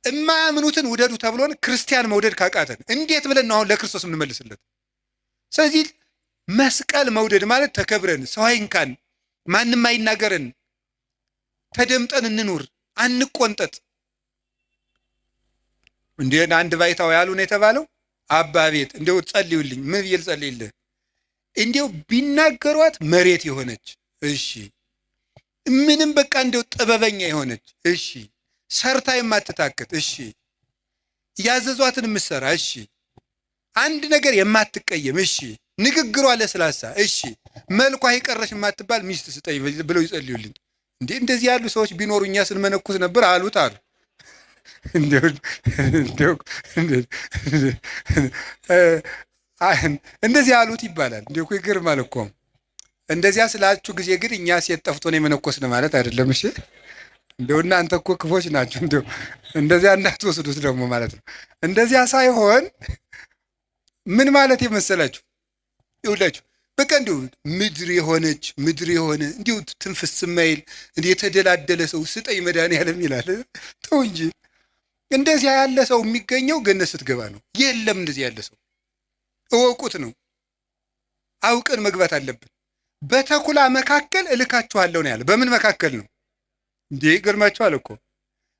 እማያምኑትን ውደዱ ተብሎን ክርስቲያን መውደድ ካቃተን እንዴት ብለን ነው አሁን ለክርስቶስ የምንመልስለት? ስለዚህ መስቀል መውደድ ማለት ተከብረን፣ ሰው አይንካን፣ ማንም አይናገረን፣ ተደምጠን እንኑር፣ አንቆንጠጥ። እንዴ አንድ ባይታው ያሉን የተባለው አባ ቤት እንደው ጸልዩልኝ። ምን ብዬ ልጸልይልህ? እንዴው ቢናገሯት መሬት የሆነች እሺ፣ ምንም በቃ እንደው ጥበበኛ የሆነች እሺ፣ ሰርታ የማትታክት እሺ፣ ያዘዟትን የምትሰራ እሺ፣ አንድ ነገር የማትቀየም እሺ፣ ንግግሯ ለስላሳ እሺ፣ መልኳ ይቀረሽ የማትባል ሚስት ስጠኝ ብለው ይጸልዩልኝ። እንዴ እንደዚህ ያሉ ሰዎች ቢኖሩ እኛ ስንመነኩስ ነበር አሉት አሉ። እንደዚህ አሉት ይባላል። እንዴ እኮ ይገርማል እኮ። እንደዚያ ስላችሁ ጊዜ ግን እኛ ሴት ጠፍቶ ነው የመነኮስን ማለት አይደለም። እሺ እንደው እናንተ እኮ ክፎች ናችሁ። እንደው እንደዚያ እንዳትወስዱት ደግሞ ማለት ነው። እንደዚያ ሳይሆን ምን ማለት የመሰላችሁ ይውላችሁ በቃ እንዲሁ ምድር የሆነ እንዲሁ ትንፍስ ማይል እንዲሁ የተደላደለ ሰው ስጠኝ መድኃኒዓለም ይላል። ተው እንጂ እንደዚያ ያለ ሰው የሚገኘው ገነት ስትገባ ነው። የለም እንደዚህ ያለ ሰው እወቁት ነው። አውቀን መግባት አለብን። በተኩላ መካከል እልካችኋለሁ ነው ያለ። በምን መካከል ነው እንዴ? ገርማችኋል እኮ።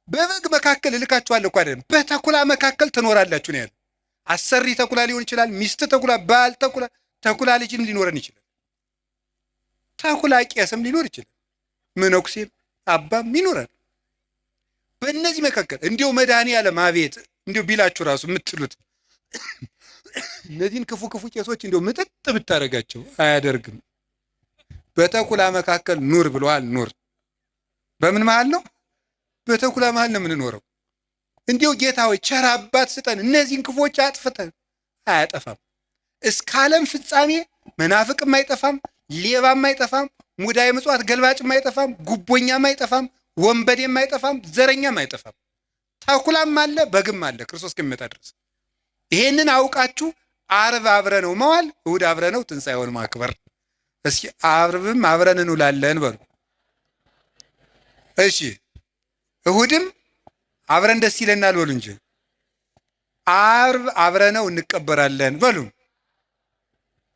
በበግ መካከል እልካችኋለሁ እኮ አይደለም፣ በተኩላ መካከል ትኖራላችሁ ነው ያለ። አሰሪ ተኩላ ሊሆን ይችላል፣ ሚስት ተኩላ፣ ባል ተኩላ፣ ተኩላ ልጅም ሊኖረን ይችላል። ተኩላ ቄስም ሊኖር ይችላል፣ መነኩሴም አባም ይኖራል። በእነዚህ መካከል እንዲሁ መድኃኒዓለም አቤት እንዲሁ ቢላችሁ ራሱ የምትሉት እነዚህን ክፉ ቄሶች እንዲሁ ምጥጥ ብታደርጋቸው አያደርግም። በተኩላ መካከል ኑር ብለዋል። ኑር በምን መሃል ነው? በተኩላ መሃል ነው የምንኖረው። እንዲሁ ጌታ ሆይ ቸር አባት ስጠን፣ እነዚህን ክፎች አጥፍተን። አያጠፋም። እስከ ዓለም ፍጻሜ መናፍቅም አይጠፋም፣ ሌባም አይጠፋም፣ ሙዳየ ምጽዋት ገልባጭም አይጠፋም፣ ጉቦኛም አይጠፋም፣ ወንበዴም አይጠፋም፣ ዘረኛም አይጠፋም። ተኩላም አለ፣ በግም አለ ክርስቶስ እስኪመጣ ድረስ። ይሄንን አውቃችሁ ዓርብ አብረነው መዋል፣ እሑድ አብረነው ትንሣኤውን ማክበር። እስኪ ዓርብም አብረን እንውላለን በሉ። እሺ እሑድም አብረን ደስ ይለናል በሉ እንጂ። ዓርብ አብረነው እንቀበራለን በሉ።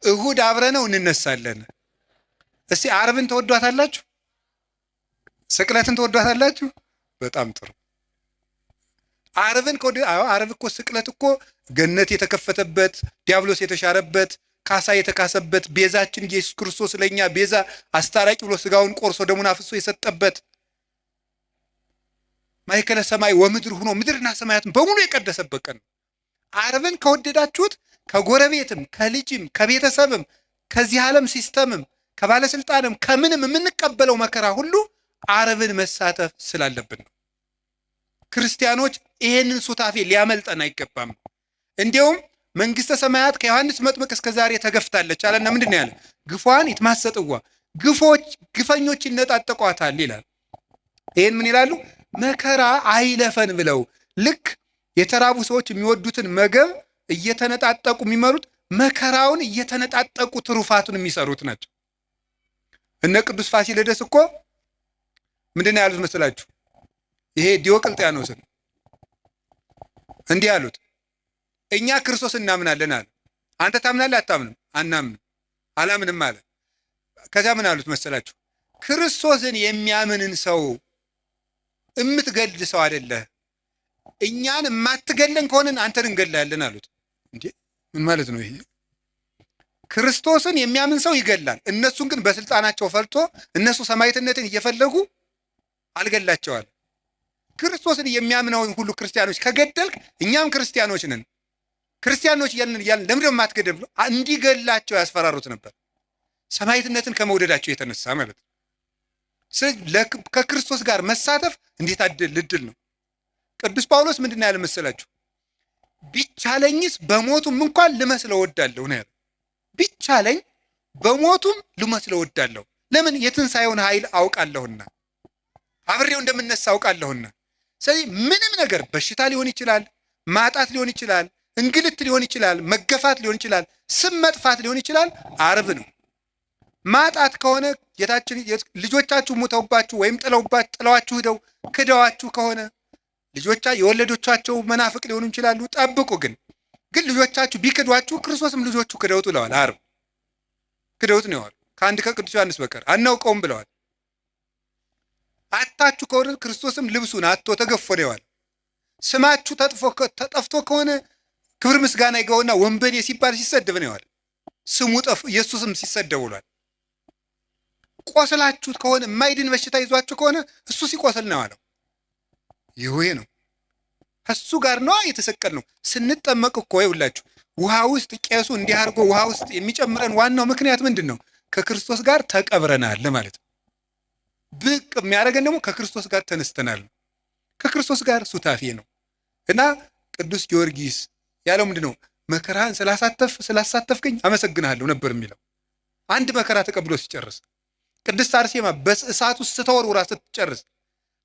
እሑድ አብረነው እንነሳለን። እስቲ ዓርብን ተወዷታላችሁ? ስቅለትን ተወዷታላችሁ? በጣም ጥሩ። ዓርብን ዓርብ እኮ ስቅለት እኮ ገነት የተከፈተበት፣ ዲያብሎስ የተሻረበት፣ ካሳ የተካሰበት፣ ቤዛችን ኢየሱስ ክርስቶስ ለእኛ ቤዛ አስታራቂ ብሎ ስጋውን ቆርሶ ደሙን አፍሶ የሰጠበት፣ ማእከለ ሰማይ ወምድር ሆኖ ምድርና ሰማያትን በሙሉ የቀደሰበት ቀን ነው። ዓርብን ከወደዳችሁት ከጎረቤትም ከልጅም ከቤተሰብም ከዚህ ዓለም ሲስተምም ከባለስልጣንም ከምንም የምንቀበለው መከራ ሁሉ ዓርብን መሳተፍ ስላለብን ነው። ክርስቲያኖች ይሄንን ሱታፌ ሊያመልጠን አይገባም። እንዲያውም መንግስተ ሰማያት ከዮሐንስ መጥምቅ እስከ ዛሬ ተገፍታለች አለና ምንድን ነው ያለ? ግፏን ይትማሰጥዋ፣ ግፈኞች ይነጣጠቋታል ይላል። ይሄን ምን ይላሉ? መከራ አይለፈን ብለው ልክ የተራቡ ሰዎች የሚወዱትን መገብ እየተነጣጠቁ የሚመሩት መከራውን እየተነጣጠቁ ትሩፋቱን የሚሰሩት ናቸው። እነ ቅዱስ ፋሲለደስ እኮ ምንድን ነው ያሉት መስላችሁ? ይሄ ዲዮቅልጥያኖስን እንዲህ አሉት፣ እኛ ክርስቶስ እናምናለን አለ። አንተ ታምናለህ? አታምንም? አናምንም። አላምንም አለ። ከዚያ ምን አሉት መሰላችሁ? ክርስቶስን የሚያምንን ሰው የምትገል ሰው አይደለህ፣ እኛን የማትገለን ከሆነን አንተን እንገላለን አሉት። እንዴ ምን ማለት ነው ይሄ? ክርስቶስን የሚያምን ሰው ይገላል። እነሱን ግን በስልጣናቸው ፈልቶ እነሱ ሰማዕትነትን እየፈለጉ አልገላቸዋል። ክርስቶስን የሚያምነውን ሁሉ ክርስቲያኖች ከገደልክ እኛም ክርስቲያኖች ነን፣ ክርስቲያኖች እያልን ለምንድን ነው የማትገደል ብሎ እንዲገላቸው ያስፈራሩት ነበር። ሰማዕትነትን ከመውደዳቸው የተነሳ ማለት ነው። ስለዚህ ከክርስቶስ ጋር መሳተፍ እንዴት እድል ነው። ቅዱስ ጳውሎስ ምንድን ነው ያለ መሰላችሁ? ቢቻለኝስ በሞቱም እንኳን ልመስለው እወዳለሁ ነው ያለው። ቢቻለኝ በሞቱም ልመስለው እወዳለሁ። ለምን? የትንሣኤውን ኃይል አውቃለሁና፣ አብሬው እንደምነሳ አውቃለሁና። ስለዚህ ምንም ነገር በሽታ ሊሆን ይችላል፣ ማጣት ሊሆን ይችላል፣ እንግልት ሊሆን ይችላል፣ መገፋት ሊሆን ይችላል፣ ስም መጥፋት ሊሆን ይችላል። ዓርብ ነው። ማጣት ከሆነ ጌታችን ልጆቻችሁ ሞተውባችሁ ወይም ጥለዋችሁ ሄደው ክደዋችሁ ከሆነ የወለዶቻቸው መናፍቅ ሊሆኑ ይችላሉ። ጠብቁ። ግን ልጆቻችሁ ቢክዷችሁ ክርስቶስም ልጆቹ ክደውት ብለዋል። ዓርብ ክደውት ነው ያሉ። ከአንድ ከቅዱስ ዮሐንስ በቀር አናውቀውም ብለዋል። አታችሁ ከሆነ ክርስቶስም ልብሱን አጥቶ ተገፎ ነው ያለ። ስማችሁ ተጠፍቶ ከሆነ ክብር ምስጋና ይገውና ወንበዴ ሲባል ሲሰደብ ነው ያለ። ስሙ ኢየሱስም ሲሰደብ ብሏል። ቆስላችሁት ከሆነ የማይድን በሽታ ይዟችሁ ከሆነ እሱ ሲቆስል ነው ያለው። ይሄ ነው ከሱ ጋር ነው የተሰቀልነው። ስንጠመቅ እኮ ይውላችሁ ውሃ ውስጥ ቄሱ እንዲህ አድርጎ ውሃ ውስጥ የሚጨምረን ዋናው ምክንያት ምንድን ነው? ከክርስቶስ ጋር ተቀብረናል ማለት ነው። ብቅ የሚያደርገን ደግሞ ከክርስቶስ ጋር ተነስተናል። ከክርስቶስ ጋር ሱታፌ ነው እና ቅዱስ ጊዮርጊስ ያለው ምንድን ነው? መከራህን ስላሳተፍከኝ አመሰግንሃለሁ ነበር የሚለው አንድ መከራ ተቀብሎ ሲጨርስ። ቅድስት አርሴማ በእሳት ውስጥ ተወርውራ ስትጨርስ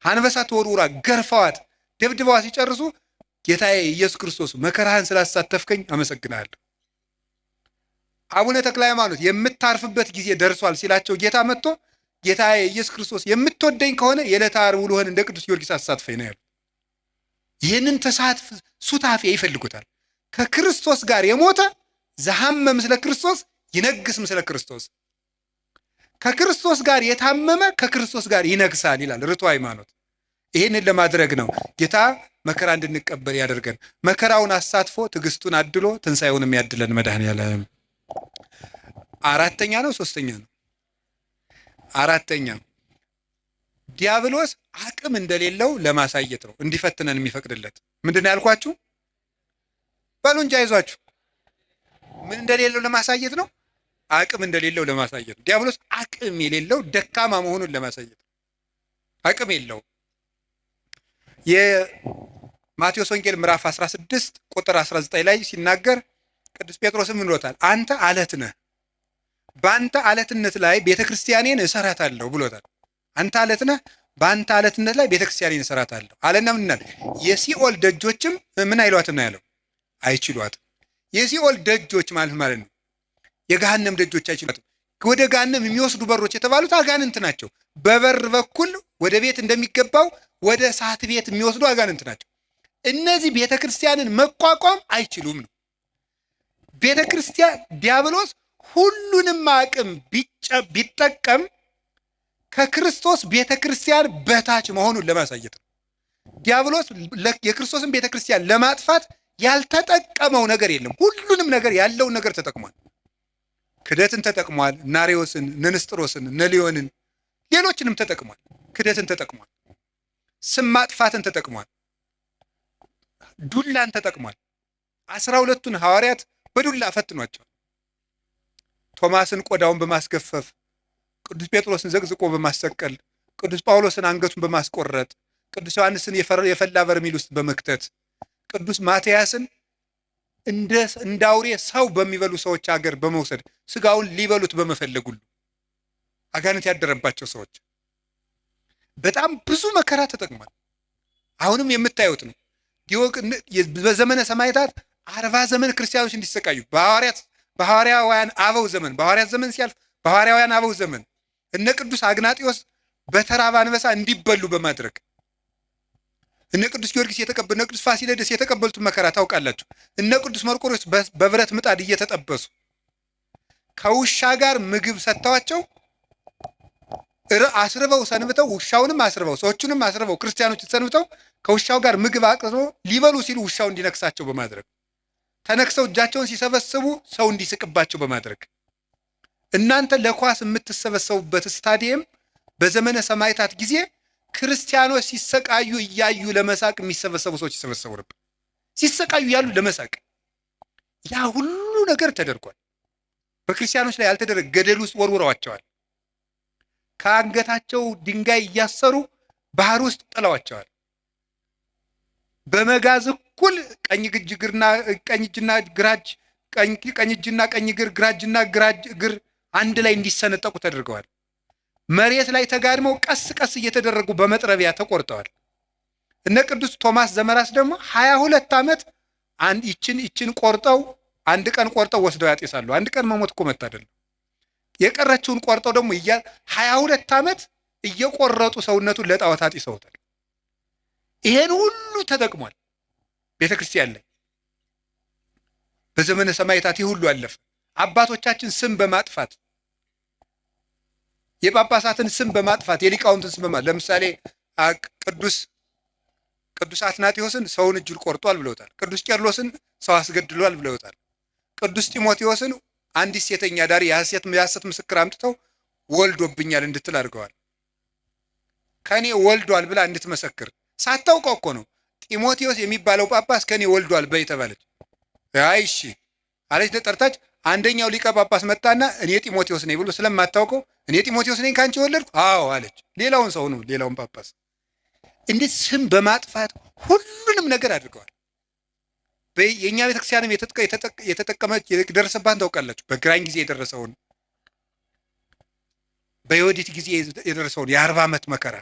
አንበሳ ተወርውራ ገርፈዋት ደብድበዋ ሲጨርሱ ጌታዬ ኢየሱስ ክርስቶስ መከራህን ስላሳተፍከኝ አመሰግንሃለሁ። አቡነ ተክለ ሃይማኖት የምታርፍበት ጊዜ ደርሷል ሲላቸው ጌታ መጥቶ ጌታዬ ኢየሱስ ክርስቶስ የምትወደኝ ከሆነ የዕለተ ዓርብ ውሎህን እንደ ቅዱስ ጊዮርጊስ አሳትፈኝ ነው ያሉት። ይህንን ተሳትፍ ሱታፌ ይፈልጉታል። ከክርስቶስ ጋር የሞተ ዘሐመ ምስለ ክርስቶስ ይነግስ ምስለ ክርስቶስ፣ ከክርስቶስ ጋር የታመመ ከክርስቶስ ጋር ይነግሳል ይላል ርቱዕ ሃይማኖት። ይህንን ለማድረግ ነው ጌታ መከራ እንድንቀበል ያደርገን። መከራውን አሳትፎ ትዕግስቱን አድሎ ትንሣኤውንም ያድለን መድኃኔዓለም። አራተኛ ነው ሶስተኛ ነው? አራተኛ ዲያብሎስ አቅም እንደሌለው ለማሳየት ነው እንዲፈትነን የሚፈቅድለት። ምንድን ነው ያልኳችሁ? በሉ እንጂ አይዟችሁ። ምን እንደሌለው ለማሳየት ነው? አቅም እንደሌለው ለማሳየት ነው። ዲያብሎስ አቅም የሌለው ደካማ መሆኑን ለማሳየት ነው። አቅም የለውም። የማቴዎስ ወንጌል ምዕራፍ 16 ቁጥር 19 ላይ ሲናገር ቅዱስ ጴጥሮስም ምን ብሎታል? አንተ አለት ነህ፣ በአንተ አለትነት ላይ ቤተክርስቲያኔን እሰራታለሁ ብሎታል። አንተ አለት ነህ፣ በአንተ አለትነት ላይ ቤተክርስቲያኔን እሰራታለሁ አለና ምን ይላል? የሲኦል ደጆችም ምን አይሏትም ነው ያለው? አይችሏትም። የሲኦል ደጆች ማለት ነው የገሃነም ደጆች አይችሏትም። ወደ ገሃነም የሚወስዱ በሮች የተባሉት አጋንንት ናቸው። በበር በኩል ወደ ቤት እንደሚገባው ወደ እሳት ቤት የሚወስዱ አጋንንት ናቸው። እነዚህ ቤተክርስቲያንን መቋቋም አይችሉም ነው። ቤተክርስቲያን ዲያብሎስ ሁሉንም አቅም ቢጠቀም ከክርስቶስ ቤተክርስቲያን በታች መሆኑን ለማሳየት ነው። ዲያብሎስ የክርስቶስን ቤተክርስቲያን ለማጥፋት ያልተጠቀመው ነገር የለም። ሁሉንም ነገር ያለውን ነገር ተጠቅሟል። ክደትን ተጠቅሟል። ናሪዎስን፣ ንስጥሮስን፣ ነሊዮንን ሌሎችንም ተጠቅሟል። ክደትን ተጠቅሟል። ስም ማጥፋትን ተጠቅሟል። ዱላን ተጠቅሟል። 12ቱን ሐዋርያት በዱላ ፈትኗቸዋል። ቶማስን ቆዳውን በማስገፈፍ፣ ቅዱስ ጴጥሮስን ዘቅዝቆ በማሰቀል፣ ቅዱስ ጳውሎስን አንገቱን በማስቆረጥ፣ ቅዱስ ዮሐንስን የፈላ በርሜል ውስጥ በመክተት፣ ቅዱስ ማትያስን እንደ አውሬ ሰው በሚበሉ ሰዎች አገር በመውሰድ ስጋውን ሊበሉት በመፈለግ ሁሉ አጋንንት ያደረባቸው ሰዎች በጣም ብዙ መከራ ተጠቅሟል። አሁንም የምታዩት ነው። በዘመነ ሰማዕታት 40 ዘመን ክርስቲያኖች እንዲሰቃዩ በሐዋርያውያን አበው ዘመን፣ በሐዋርያት ዘመን ሲያልፍ በሐዋርያውያን አበው ዘመን እነ ቅዱስ አግናጢዮስ በተራበ አንበሳ እንዲበሉ በማድረግ እነ ቅዱስ ጊዮርጊስ እነ ቅዱስ ፋሲለደስ የተቀበሉትን መከራ ታውቃላችሁ። እነ ቅዱስ መርቆሬዎስ በብረት ምጣድ እየተጠበሱ ከውሻ ጋር ምግብ ሰጥተዋቸው አስርበው ሰንብተው ውሻውንም አስርበው ሰዎቹንም አስርበው ክርስቲያኖች ሰንብተው ከውሻው ጋር ምግብ አቅርበው ሊበሉ ሲሉ ውሻው እንዲነክሳቸው በማድረግ ተነክሰው እጃቸውን ሲሰበስቡ ሰው እንዲስቅባቸው በማድረግ እናንተ ለኳስ የምትሰበሰቡበት ስታዲየም በዘመነ ሰማዕታት ጊዜ ክርስቲያኖች ሲሰቃዩ እያዩ ለመሳቅ የሚሰበሰቡ ሰዎች ይሰበሰቡ ነበር። ሲሰቃዩ ያሉ ለመሳቅ ያ ሁሉ ነገር ተደርጓል። በክርስቲያኖች ላይ ያልተደረገ ገደል ውስጥ ወርውረዋቸዋል። ከአንገታቸው ድንጋይ እያሰሩ ባህር ውስጥ ጥለዋቸዋል። በመጋዝ እኩል ቀኝ እጅና ቀኝ እግር ግራ እግር አንድ ላይ እንዲሰነጠቁ ተደርገዋል። መሬት ላይ ተጋድመው ቀስ ቀስ እየተደረጉ በመጥረቢያ ተቆርጠዋል። እነ ቅዱስ ቶማስ ዘመራስ ደግሞ 22 ዓመት ይችን ቆርጠው አንድ ቀን ቆርጠው ወስደው ያጤሳሉ። አንድ ቀን መሞት እኮ መታደል። የቀረችውን ቆርጠው ደግሞ 22 ዓመት እየቆረጡ ሰውነቱን ለጣዖት አጢሰውታል። ይሄን ሁሉ ተጠቅሟል ቤተክርስቲያን ላይ። በዘመነ ሰማዕታት ይህ ሁሉ አለፈ። አባቶቻችን ስም በማጥፋት የጳጳሳትን ስም በማጥፋት የሊቃውንትን ስም በማጥፋት ለምሳሌ ቅዱስ አትናቴዎስን ሰውን እጁን ቆርጧል ብለውታል። ቅዱስ ቄርሎስን ሰው አስገድሏል ብለውታል። ቅዱስ ጢሞቴዎስን አንዲት ሴተኛ ዳሪ የሐሰት ምስክር አምጥተው ወልዶብኛል እንድትል አድርገዋል። ከኔ ወልዷል ብላ እንድትመሰክር ሳታውቀው እኮ ነው። ጢሞቴዎስ የሚባለው ጳጳስ ከኔ ወልዷል በይ ተባለች። አይ እሺ አለች። ተጠርታች። አንደኛው ሊቀ ጳጳስ መጣና እኔ ጢሞቴዎስ ነኝ ብሎ ስለማታውቀው እኔ ጢሞቴዎስ ነኝ ካንቺ ወለድኩ? አዎ አለች። ሌላውን ሰው ነው ሌላውን ጳጳስ እንዴት ስም በማጥፋት ሁሉንም ነገር አድርገዋል። የእኛ ቤተክርስቲያንም የተጠቀመች የደረሰባን ታውቃላችሁ። በግራኝ ጊዜ የደረሰውን በዮዲት ጊዜ የደረሰውን የ40 ዓመት መከራ፣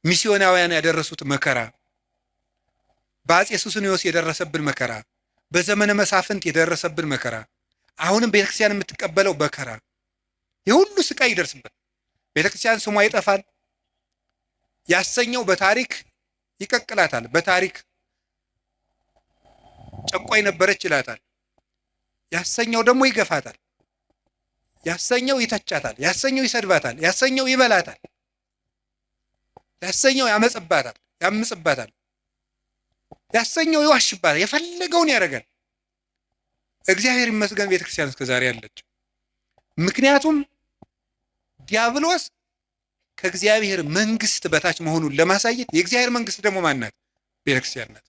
ሚስዮናውያን ያደረሱት መከራ፣ በአፄ ሱስንዮስ የደረሰብን መከራ፣ በዘመነ መሳፍንት የደረሰብን መከራ፣ አሁንም ቤተክርስቲያን የምትቀበለው መከራ፣ የሁሉ ስቃይ ይደርስብን። ቤተክርስቲያን ስሟ ይጠፋል። ያሰኘው በታሪክ ይቀቅላታል። በታሪክ ጨቋይ ነበረች ይላታል። ያሰኘው ደግሞ ይገፋታል። ያሰኘው ይተቻታል። ያሰኘው ይሰድባታል። ያሰኘው ይበላታል። ያሰኘው ያመጽባታል፣ ያምጽባታል። ያሰኘው ይዋሽባታል። የፈለገውን ያደርጋል። እግዚአብሔር ይመስገን ቤተክርስቲያን እስከዛሬ ያለች። ምክንያቱም ዲያብሎስ ከእግዚአብሔር መንግስት በታች መሆኑን ለማሳየት የእግዚአብሔር መንግስት ደግሞ ማን ናት? ቤተክርስቲያን ናት።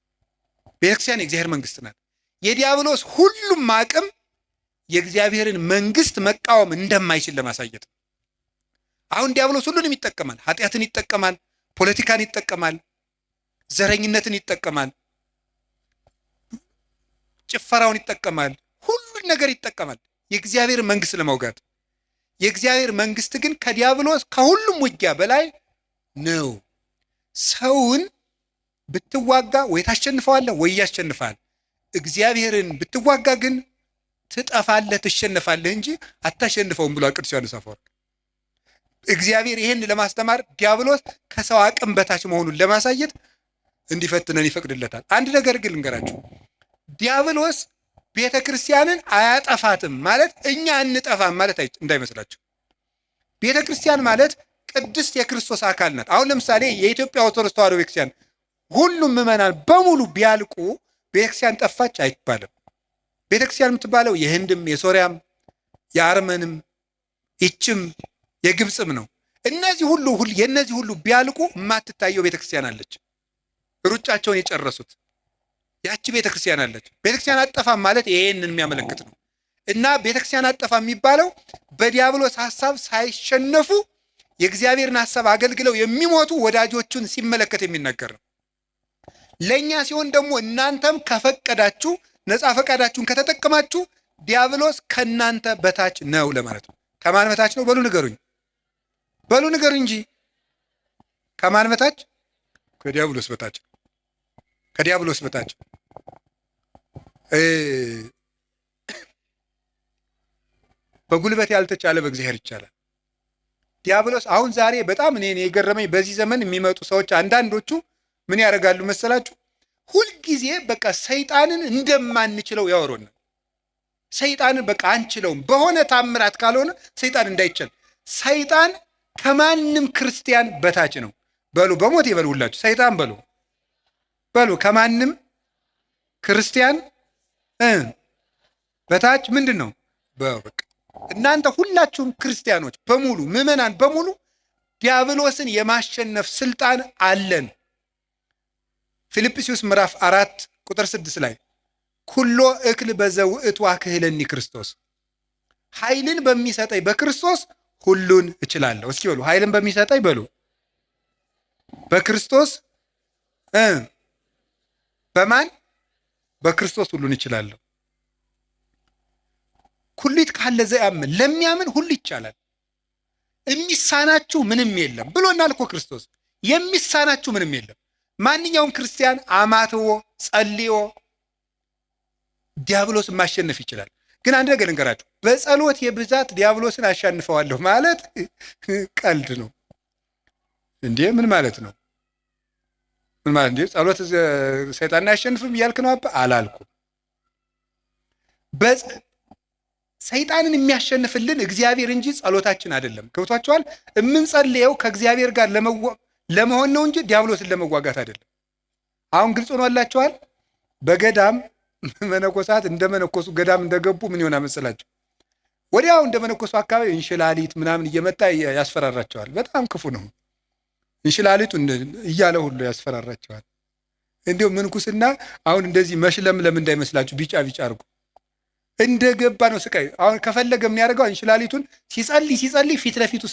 ቤተክርስቲያን የእግዚአብሔር መንግስት ናት። የዲያብሎስ ሁሉም አቅም የእግዚአብሔርን መንግስት መቃወም እንደማይችል ለማሳየት ነው። አሁን ዲያብሎስ ሁሉንም ይጠቀማል። ኃጢአትን ይጠቀማል፣ ፖለቲካን ይጠቀማል፣ ዘረኝነትን ይጠቀማል፣ ጭፈራውን ይጠቀማል፣ ሁሉን ነገር ይጠቀማል የእግዚአብሔር መንግስት ለመውጋት። የእግዚአብሔር መንግስት ግን ከዲያብሎስ ከሁሉም ውጊያ በላይ ነው። ሰውን ብትዋጋ ወይ ታሸንፈዋለህ ወይ ያሸንፋል። እግዚአብሔርን ብትዋጋ ግን ትጠፋለህ፣ ትሸነፋለህ እንጂ አታሸንፈውም ብሏል ቅዱስ ዮሐንስ አፈወርቅ። እግዚአብሔር ይሄን ለማስተማር ዲያብሎስ ከሰው አቅም በታች መሆኑን ለማሳየት እንዲፈትነን ይፈቅድለታል። አንድ ነገር ግን ልንገራችሁ። ዲያብሎስ ቤተክርስቲያንን አያጠፋትም ማለት እኛ እንጠፋም ማለት እንዳይመስላችሁ። ቤተክርስቲያን ማለት ቅድስት የክርስቶስ አካል ናት። አሁን ለምሳሌ የኢትዮጵያ ኦርቶዶክስ ተዋሕዶ ቤተክርስቲያን ሁሉም ምዕመናን በሙሉ ቢያልቁ ቤተክርስቲያን ጠፋች አይባልም። ቤተክርስቲያን የምትባለው የህንድም፣ የሶሪያም፣ የአርመንም፣ ይችም የግብፅም ነው። እነዚህ ሁሉ የነዚህ ሁሉ ቢያልቁ የማትታየው ቤተክርስቲያን አለች። ሩጫቸውን የጨረሱት ያቺ ቤተክርስቲያን አለች። ቤተክርስቲያን አጠፋም ማለት ይሄንን የሚያመለክት ነው። እና ቤተክርስቲያን አጠፋ የሚባለው በዲያብሎስ ሐሳብ ሳይሸነፉ የእግዚአብሔርን ሐሳብ አገልግለው የሚሞቱ ወዳጆቹን ሲመለከት የሚናገር ነው። ለኛ ሲሆን ደግሞ እናንተም ከፈቀዳችሁ ነፃ ፈቃዳችሁን ከተጠቀማችሁ ዲያብሎስ ከናንተ በታች ነው ለማለት ነው። ከማን በታች ነው? በሉ ንገሩኝ። በሉ ንገሩ እንጂ ከማን በታች? ከዲያብሎስ በታች። ከዲያብሎስ በታች በጉልበት ያልተቻለ በእግዚአብሔር ይቻላል። ዲያብሎስ አሁን ዛሬ በጣም እኔ የገረመኝ በዚህ ዘመን የሚመጡ ሰዎች አንዳንዶቹ ምን ያደርጋሉ መሰላችሁ? ሁልጊዜ በቃ ሰይጣንን እንደማንችለው ያወሩናል። ሰይጣንን በቃ አንችለውም፣ በሆነ ታምራት ካልሆነ ሰይጣን እንዳይችል። ሰይጣን ከማንም ክርስቲያን በታች ነው። በሉ በሞት ይበሉ ሁላችሁ ሰይጣን በሉ በሉ ከማንም ክርስቲያን በታች ምንድን ነው? በቃ እናንተ ሁላችሁም ክርስቲያኖች በሙሉ ምዕመናን በሙሉ ዲያብሎስን የማሸነፍ ስልጣን አለን። ፊልጵስዩስ ምዕራፍ 4 ቁጥር 6 ላይ ኩሎ እክል በዘውእቱ አክህለኒ ክርስቶስ፣ ኃይልን በሚሰጠኝ በክርስቶስ ሁሉን እችላለሁ። እስኪ በሉ ኃይልን በሚሰጠኝ በሉ በክርስቶስ በማን? በክርስቶስ ሁሉን እችላለሁ። ኩሊት ካለ ዘያምን፣ ለሚያምን ሁሉ ይቻላል። የሚሳናችሁ ምንም የለም ብሎናል እኮ ክርስቶስ። የሚሳናችሁ ምንም የለም። ማንኛውም ክርስቲያን አማትቦ ጸልዮ ዲያብሎስን ማሸነፍ ይችላል። ግን አንድ ነገር ልንገራችሁ፣ በጸሎት የብዛት ዲያብሎስን አሻንፈዋለሁ ማለት ቀልድ ነው እንዴ? ምን ማለት ነው? ምን ማለት እንዴ? ጸሎት ሰይጣንን አያሸንፍም እያልክ ነው? አባ አላልኩም። ሰይጣንን የሚያሸንፍልን እግዚአብሔር እንጂ ጸሎታችን አይደለም። ገብቷችኋል? የምንጸልየው ከእግዚአብሔር ጋር ለመሆን ነው እንጂ ዲያብሎስን ለመዋጋት አይደለም። አሁን ግልጽ ሆኖላችኋል? በገዳም መነኮሳት እንደመነኮሱ ገዳም እንደገቡ ምን ይሆናል መሰላችሁ? ወዲያው እንደመነኮሱ አካባቢ እንሽላሊት ምናምን እየመጣ ያስፈራራቸዋል። በጣም ክፉ ነው። እንሽላሊቱ እያለ ሁሉ ያስፈራራቸዋል። እንዲያው ምንኩስና አሁን እንደዚህ መሽለምለም እንዳይመስላችሁ ቢጫ ቢጫ አድርጎ እንደገባ ነው ስቃይ። አሁን ከፈለገ ምን ያደርገው እንሽላሊቱን ሲጸልይ ፊት ለፊቱ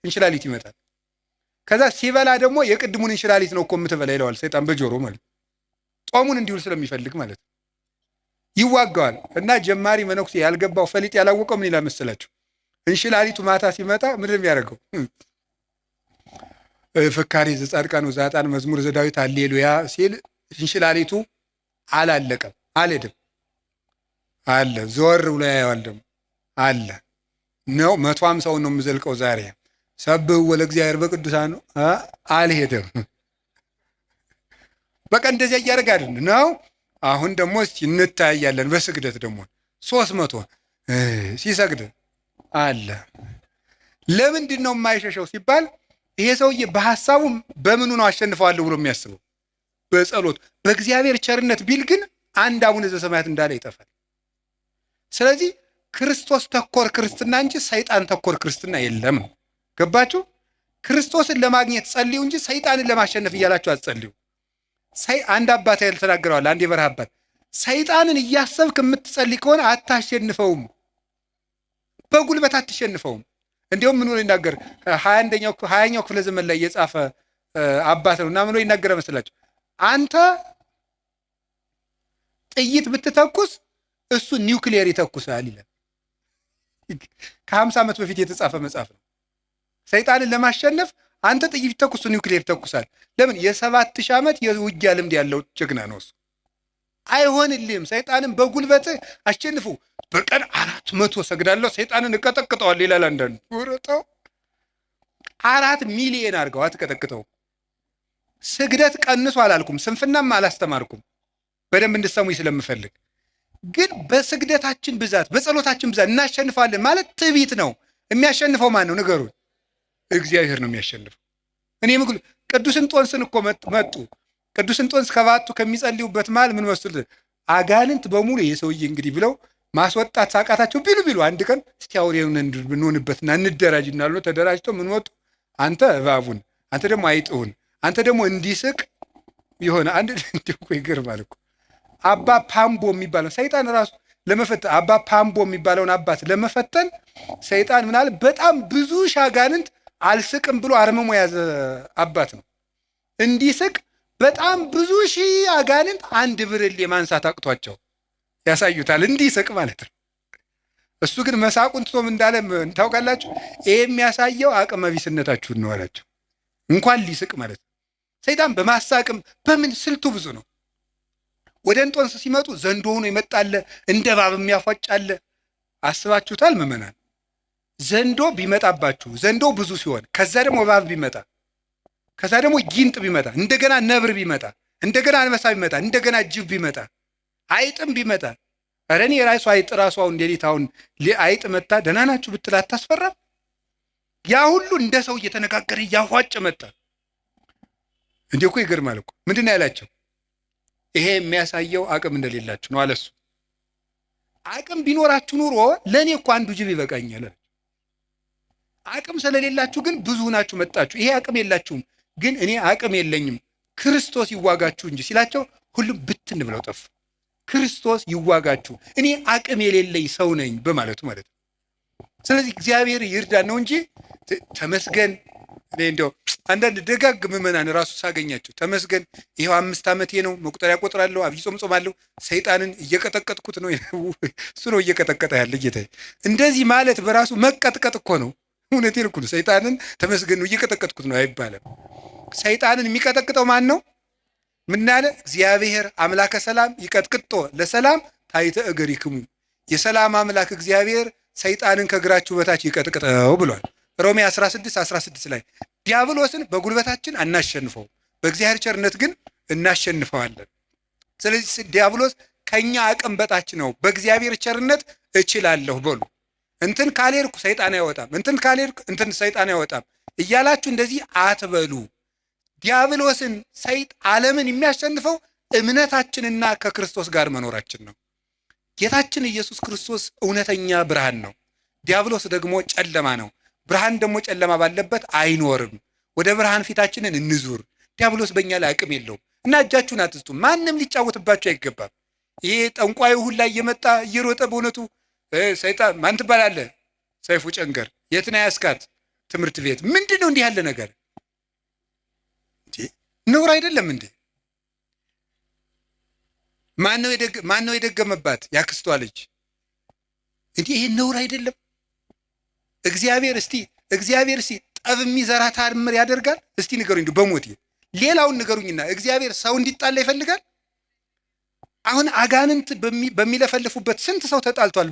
እንሽላሊት ይመጣል። ከዛ ሲበላ ደግሞ የቅድሙን እንሽላሊት ነው እኮ የምትበላ ይለዋል ሰይጣን በጆሮ ማለት ጾሙን እንዲውል ስለሚፈልግ ማለት ይዋጋዋል። እና ጀማሪ መነኩሴ ያልገባው ፈሊጥ ያላወቀው ምን ይላል መሰላችሁ? እንሽላሊቱ ማታ ሲመጣ ምንድን ነው የሚያደርገው? ፍካሬ ዘጻድቃን ወዘኃጥአን መዝሙር ዘዳዊት ሃሌሉያ ሲል እንሽላሊቱ አላለቀም፣ አልሄድም አለ። ዞር ብሎ ያየዋል ደግሞ አለ ነው 150 ነው የምዘልቀው ዛሬ ሰብህ ወለእግዚአብሔር በቅዱሳን አልሄደም። በቃ እንደዚያ እያደረገ አይደል ነው። አሁን ደግሞ እስቲ እንታያለን በስግደት ደግሞ 300 ሲሰግድ አለ። ለምንድን ነው የማይሸሸው ሲባል ይሄ ሰውዬ በሐሳቡ በምኑ ነው አሸንፈዋለሁ ብሎ የሚያስበው? በጸሎት በእግዚአብሔር ቸርነት ቢል ግን አንድ አቡነ ዘበሰማያት እንዳለ ይጠፋል። ስለዚህ ክርስቶስ ተኮር ክርስትና እንጂ ሰይጣን ተኮር ክርስትና የለም። ገባችሁ? ክርስቶስን ለማግኘት ጸልዩ እንጂ ሰይጣንን ለማሸነፍ እያላችሁ አትጸልዩ። አንድ አባት ያልተናገረዋል። አንድ የበረሃ አባት ሰይጣንን እያሰብክ የምትጸልይ ከሆነ አታሸንፈውም፣ በጉልበት አትሸንፈውም። እንዲሁም ምን ብሎ ይናገር 20ኛው ክፍለ ዘመን ላይ የጻፈ አባት ነው እና ምን ብሎ ይናገረ መስላችሁ? አንተ ጥይት ብትተኩስ እሱ ኒውክሊየር ይተኩሳል ይላል። ከ50 ዓመት በፊት የተጻፈ መጽሐፍ ነው። ሰይጣንን ለማሸነፍ አንተ ጥይት ተኩስ ኒውክሊየር ተኩሳል። ለምን? የ7000 ዓመት የውጊያ ልምድ ያለው ጀግና ነው እሱ። አይሆንልህም። ሰይጣንን በጉልበት አሸንፉ። በቀን 400 ሰግዳለሁ ሰይጣንን እቀጠቅጠዋል ይላል አንዳንዱ። ወረጣው 4 ሚሊዮን አድርገው አትቀጠቅጠው። ስግደት ቀንሱ አላልኩም፣ ስንፍናም አላስተማርኩም። በደንብ እንድትሰሙኝ ስለምፈልግ ግን በስግደታችን ብዛት በጸሎታችን ብዛት እናሸንፋለን ማለት ትዕቢት ነው። የሚያሸንፈው ማን ነው? ንገሩን። እግዚአብሔር ነው የሚያሸንፈው። እኔ ምክሉ ቅዱስ እንጦንስን እኮ መጡ። ቅዱስ እንጦንስ ከባቱ ከሚጸልዩበት መሃል ምን መስል አጋንንት በሙሉ የሰውዬ እንግዲህ ብለው ማስወጣት ሳቃታቸው ቢሉ አንድ ቀን እስቲ አውሬውን እንሆንበትና እንደራጅ እናሉ። ተደራጅተው ምን ወጡ? አንተ እባቡን፣ አንተ ደግሞ አይጥሁን፣ አንተ ደግሞ እንዲስቅ ይሆነ አንድ እንዲሁ ይገርማል እኮ አባ ፓምቦ የሚባለው ሰይጣን ራሱ ለመፈተን አባ ፓምቦ የሚባለውን አባት ለመፈተን ሰይጣን ምናል በጣም ብዙ ሻጋንንት አልስቅም ብሎ አርመሞ ያዘ አባት ነው። እንዲስቅ በጣም ብዙ ሺህ አጋንንት አንድ ብርሌ ማንሳት አቅቷቸው ያሳዩታል። እንዲስቅ ማለት ነው። እሱ ግን መሳቁን ትቶም እንዳለ ታውቃላችሁ። ይሄ የሚያሳየው አቅመ ቢስነታችሁን ነው አላቸው። እንኳን ሊስቅ ማለት ነው። ሰይጣን በማሳቅም በምን ስልቱ ብዙ ነው። ወደ እንጦንስ ሲመጡ ዘንዶ ሆኖ ይመጣል፣ እንደ እባብ የሚያፏጫል። አስባችሁታል ምዕመናን? ዘንዶ ቢመጣባችሁ ዘንዶ ብዙ ሲሆን ከዛ ደግሞ እባብ ቢመጣ ከዛ ደግሞ ጊንጥ ቢመጣ እንደገና ነብር ቢመጣ እንደገና አንበሳ ቢመጣ እንደገና ጅብ ቢመጣ አይጥም ቢመጣ ኧረ እኔ ራሱ አይጥ ራሱ አሁን ሌሊት አሁን አይጥ መጣ ደህና ናችሁ ብትል አታስፈራም? ያ ሁሉ እንደ ሰው እየተነጋገረ እያፏጭ መጣ። እንዲህ እኮ ይገርማል እኮ። ምንድን ነው ያላቸው? ይሄ የሚያሳየው አቅም እንደሌላችሁ ነው አለሱ። አቅም ቢኖራችሁ ኑሮ ለእኔ እኮ አንዱ ጅብ ይበቃኛል። አቅም ስለሌላችሁ ግን ብዙ ናችሁ መጣችሁ። ይሄ አቅም የላችሁም፣ ግን እኔ አቅም የለኝም ክርስቶስ ይዋጋችሁ እንጂ ሲላቸው ሁሉም ብትን ብለው ጠፉ። ክርስቶስ ይዋጋችሁ እኔ አቅም የሌለኝ ሰው ነኝ በማለቱ ማለት ነው። ስለዚህ እግዚአብሔር ይርዳን ነው እንጂ ተመስገን። እኔ እንደው አንዳንድ ደጋግ ምዕመናን ራሱ ሳገኛቸው ተመስገን ይሄው 5 ዓመቴ ነው መቁጠሪያ ቆጥራለሁ፣ አብይ ጾም ጾማለሁ፣ ሰይጣንን እየቀጠቀጥኩት ነው። እሱ ነው እየቀጠቀጠ ያለ ጌታዬ። እንደዚህ ማለት በራሱ መቀጥቀጥ እኮ ነው። እውነቴን እኮ ነው። ሰይጣንን ተመስገን ነው እየቀጠቀጥኩት ነው አይባልም። ሰይጣንን የሚቀጠቅጠው ማን ነው? ምን አለ? እግዚአብሔር አምላከ ሰላም ይቀጥቅጦ ለሰላም ታይተ እገሪክሙ። የሰላም አምላክ እግዚአብሔር ሰይጣንን ከእግራችሁ በታች ይቀጥቅጠው ብሏል። ሮሜ 16 ላይ ዲያብሎስን በጉልበታችን አናሸንፈው፣ በእግዚአብሔር ቸርነት ግን እናሸንፈዋለን። ስለዚህ ዲያብሎስ ከኛ አቅም በታች ነው፣ በእግዚአብሔር ቸርነት እችላለሁ በሉ። እንትን ካልሄድኩ ሰይጣን አይወጣም፣ እንትን ካልሄድኩ እንትን ሰይጣን አይወጣም እያላችሁ እንደዚህ አትበሉ። ዲያብሎስን ዓለምን የሚያሸንፈው እምነታችንና ከክርስቶስ ጋር መኖራችን ነው። ጌታችን ኢየሱስ ክርስቶስ እውነተኛ ብርሃን ነው፣ ዲያብሎስ ደግሞ ጨለማ ነው። ብርሃን ደግሞ ጨለማ ባለበት አይኖርም። ወደ ብርሃን ፊታችንን እንዙር። ዲያብሎስ በእኛ ላይ አቅም የለውም። እና እጃችሁን አትስጡ። ማንም ሊጫወትባችሁ አይገባም። ይሄ ጠንቋዩ ሁላ እየመጣ እየሮጠ በእውነቱ ሰይጣን ማን ትባላለህ? ሰይፉ ጨንገር የት ነው ያስካት? ትምህርት ቤት። ምንድን ነው እንዲህ ያለ ነገር? ነውር አይደለም እንዴ? ማን ነው የደገመባት? ያክስቷ ልጅ። እንዲህ ይሄ ነውር አይደለም? እግዚአብሔር እስቲ ጠብ የሚዘራ ታምር ያደርጋል? እስቲ ንገሩኝ በሞቴ ሌላውን ንገሩኝና እግዚአብሔር ሰው እንዲጣላ ይፈልጋል? አሁን አጋንንት በሚለፈልፉበት ስንት ሰው ተጣልቷል።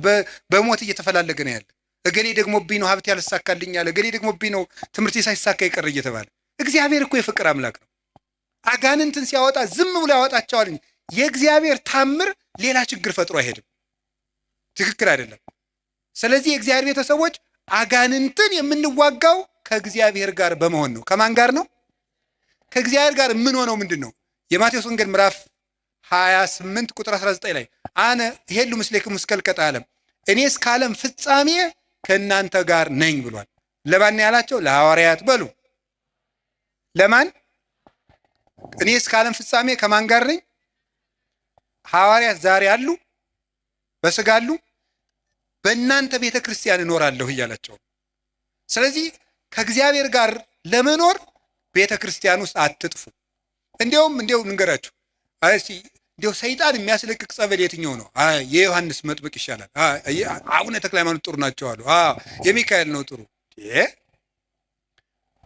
በሞት እየተፈላለገ ነው ያለ። እገሌ ደግሞብኝ ነው ሀብት ያልሳካልኝ አለ። እገሌ ደግሞብኝ ነው ትምህርት ሳይሳካ ይቀር እየተባለ። እግዚአብሔር እኮ የፍቅር አምላክ ነው። አጋንንትን ሲያወጣ ዝም ብሎ ያወጣቸዋል። የእግዚአብሔር ታምር ሌላ ችግር ፈጥሮ አይሄድም። ትክክል አይደለም። ስለዚህ የእግዚአብሔር ቤተሰቦች አጋንንትን የምንዋጋው ከእግዚአብሔር ጋር በመሆን ነው። ከማን ጋር ነው? ከእግዚአብሔር ጋር የምንሆነው ምንድን ነው? የማቴዎስ ወንጌል ምዕራፍ 28 ቁጥር 19 ላይ አነ ሄሉ ምስሌክሙ እስከ ልቀጣ ዓለም፣ እኔ እስከ ዓለም ፍጻሜ ከእናንተ ጋር ነኝ ብሏል። ለማን ያላቸው? ለሐዋርያት በሉ። ለማን? እኔ እስከ ዓለም ፍጻሜ ከማን ጋር ነኝ? ሐዋርያት ዛሬ አሉ፣ በስጋ አሉ። በእናንተ ቤተ ክርስቲያን እኖራለሁ እያላቸው። ስለዚህ ከእግዚአብሔር ጋር ለመኖር ቤተ ክርስቲያን ውስጥ አትጥፉ። እንዲያው ንገራችሁ እስቲ እንዲያው ሰይጣን የሚያስለቅቅ ጸበል የትኛው ነው? የዮሐንስ መጥምቅ ይሻላል። አቡነ ተክለ ሃይማኖት ጥሩ ናቸው አሉ። የሚካኤል ነው ጥሩ።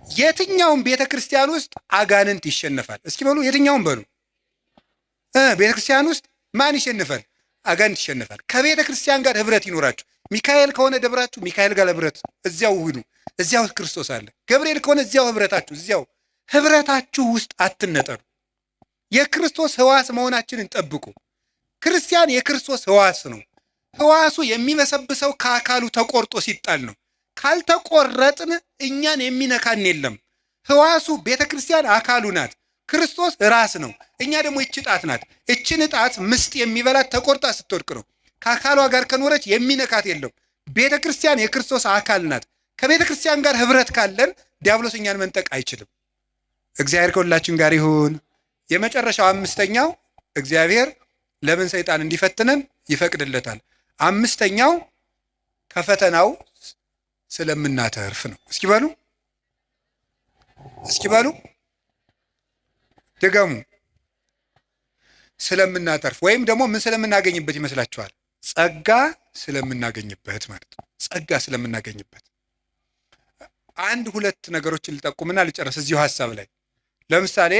የትኛውም ቤተ ክርስቲያን ውስጥ አጋንንት ይሸነፋል። እስኪ በሉ የትኛውም በሉ። ቤተ ክርስቲያን ውስጥ ማን ይሸነፋል? አጋንንት ይሸነፋል። ከቤተ ክርስቲያን ጋር ህብረት ይኖራችሁ። ሚካኤል ከሆነ ደብራችሁ ሚካኤል ጋር ህብረት፣ እዚያው ሁኑ። እዚያው ክርስቶስ አለ። ገብርኤል ከሆነ እዚያው ህብረታችሁ፣ እዚያው ህብረታችሁ ውስጥ አትነጠሩ። የክርስቶስ ህዋስ መሆናችንን ጠብቁ። ክርስቲያን የክርስቶስ ህዋስ ነው። ህዋሱ የሚበሰብሰው ከአካሉ ተቆርጦ ሲጣል ነው። ካልተቆረጥን እኛን የሚነካን የለም። ህዋሱ ቤተ ክርስቲያን አካሉ ናት። ክርስቶስ ራስ ነው። እኛ ደግሞ እች ጣት ናት። እችን ጣት ምስጥ የሚበላት ተቆርጣ ስትወድቅ ነው። ከአካሏ ጋር ከኖረች የሚነካት የለም። ቤተ ክርስቲያን የክርስቶስ አካል ናት። ከቤተ ክርስቲያን ጋር ህብረት ካለን ዲያብሎስ እኛን መንጠቅ አይችልም። እግዚአብሔር ከሁላችን ጋር ይሁን። የመጨረሻው አምስተኛው እግዚአብሔር ለምን ሰይጣን እንዲፈትነን ይፈቅድለታል? አምስተኛው ከፈተናው ስለምናተርፍ ነው። እስኪ በሉ ድገሙ። ስለምናተርፍ ወይም ደግሞ ምን ስለምናገኝበት ይመስላችኋል? ጸጋ ስለምናገኝበት ማለት ነው። ጸጋ ስለምናገኝበት አንድ ሁለት ነገሮችን ልጠቁምና ልጨርስ እዚሁ ሀሳብ ላይ። ለምሳሌ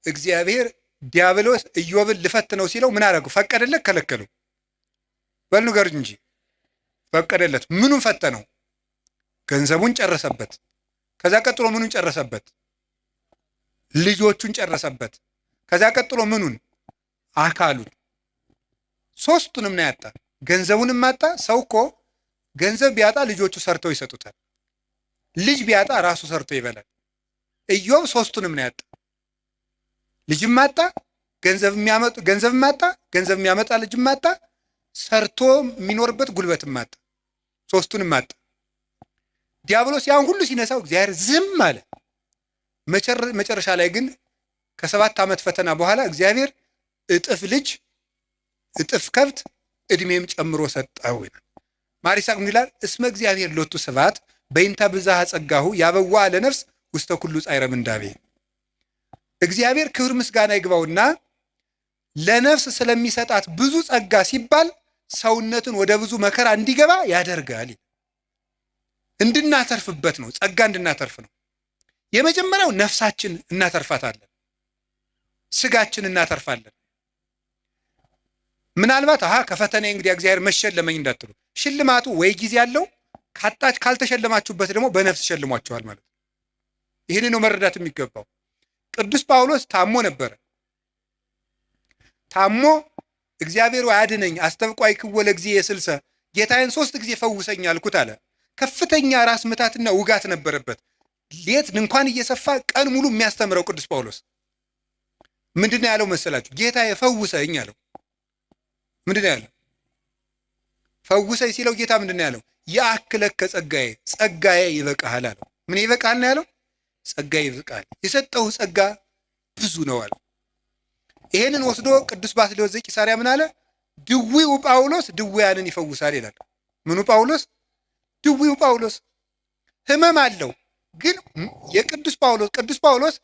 እግዚአብሔር ዲያብሎስ ኢዮብን ልፈትነው ሲለው ምን አደረጉ? ፈቀደለት? ከለከሉ? በሉ ንገሩኝ እንጂ። ፈቀደለት። ምኑን ፈተነው? ገንዘቡን ጨረሰበት። ከዛ ቀጥሎ ምኑን ጨረሰበት? ልጆቹን ጨረሰበት። ከዛ ቀጥሎ ምኑን? አካሉን። ሶስቱንም ነው ያጣ። ገንዘቡንም አጣ። ሰው እኮ ገንዘብ ቢያጣ ልጆቹ ሰርተው ይሰጡታል። ልጅ ቢያጣ ራሱ ሰርቶ ይበላል። ኢዮብ ሶስቱንም ነው ያጣ። ልጅም አጣ፣ ገንዘብም አጣ፣ ገንዘብ የሚያመጣ ልጅም አጣ፣ ሰርቶ የሚኖርበት ጉልበትም አጣ። ሶስቱንም አጣ። ዲያብሎስ ያን ሁሉ ሲነሳው እግዚአብሔር ዝም አለ። መጨረሻ ላይ ግን ከ7 ዓመት ፈተና በኋላ እግዚአብሔር እጥፍ ልጅ እጥፍ ከብት እድሜም ጨምሮ ሰጠው ይላል። ማር ይስሐቅ ምን ይላል? እስመ እግዚአብሔር ሎቱ ስብሐት በይንተ ብዝኃ ጸጋሁ ያበዋ ለነፍስ ውስተ ኩሉ ጻዕረ ምንዳቤ። እግዚአብሔር ክብር ምስጋና ይግባውና ለነፍስ ስለሚሰጣት ብዙ ጸጋ ሲባል ሰውነትን ወደ ብዙ መከራ እንዲገባ ያደርጋል። እንድናተርፍበት ነው። ጸጋ እንድናተርፍ ነው። የመጀመሪያው ነፍሳችን እናተርፋታለን። ስጋችን እናተርፋለን። ምናልባት ከፈተና እንግዲህ እግዚአብሔር መሸለመኝ እንዳትሉ፣ ሽልማቱ ወይ ጊዜ ያለው ካልተሸለማችሁበት ደግሞ በነፍስ ሸልሟችኋል ማለት ነው። ይህን ነው መረዳት የሚገባው። ቅዱስ ጳውሎስ ታሞ ነበረ። ታሞ እግዚአብሔር አድነኝ አስተብቋይ ክወለ ጊዜ የስልሰ ጌታዬን 3 ጊዜ ፈውሰኝ አልኩት አለ። ከፍተኛ ራስ ምታትና ውጋት ነበረበት። ሌት እንኳን እየሰፋ ቀን ሙሉ የሚያስተምረው ቅዱስ ጳውሎስ ምንድነው ያለው መሰላችሁ? ጌታዬ ፈውሰኝ አለው። ምንድነው ያለው? ፈውሰኝ ሲለው ጌታ ምንድነው ያለው? ያክለከ ጸጋዬ ይበቃሃል አለው። ምን ይበቃል ነው ያለው? ጸጋዬ ይበቃል። የሰጠው ጸጋ ብዙ ነው አለው። ይሄንን ወስዶ ቅዱስ ባስልዮስ ዘቂሳርያ ምን አለ? ድዊው ጳውሎስ ድውያንን ይፈውሳል ይላል። ምኑ ጳውሎስ? ድዊው ጳውሎስ ህመም አለው። ግን የቅዱስ ጳውሎስ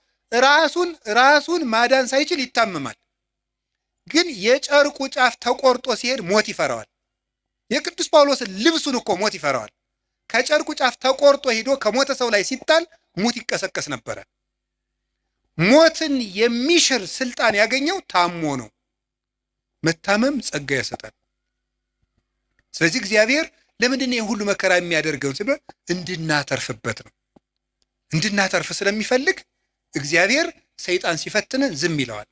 ራሱን ማዳን ሳይችል ይታመማል። ግን የጨርቁ ጫፍ ተቆርጦ ሲሄድ ሞት ይፈራዋል። የቅዱስ ጳውሎስን ልብሱን እኮ ሞት ይፈራዋል። ከጨርቁ ጫፍ ተቆርጦ ሄዶ ከሞተ ሰው ላይ ሲጣል ሙት ይቀሰቀስ ነበረ። ሞትን የሚሽር ስልጣን ያገኘው ታሞ ነው። መታመም ጸጋ ያሰጣል። ስለዚህ እግዚአብሔር ለምንድን ነው ሁሉ መከራ የሚያደርገው ሲባል እንድናተርፍበት ነው። እንድናተርፍ ስለሚፈልግ እግዚአብሔር ሰይጣን ሲፈትነን ዝም ይለዋል።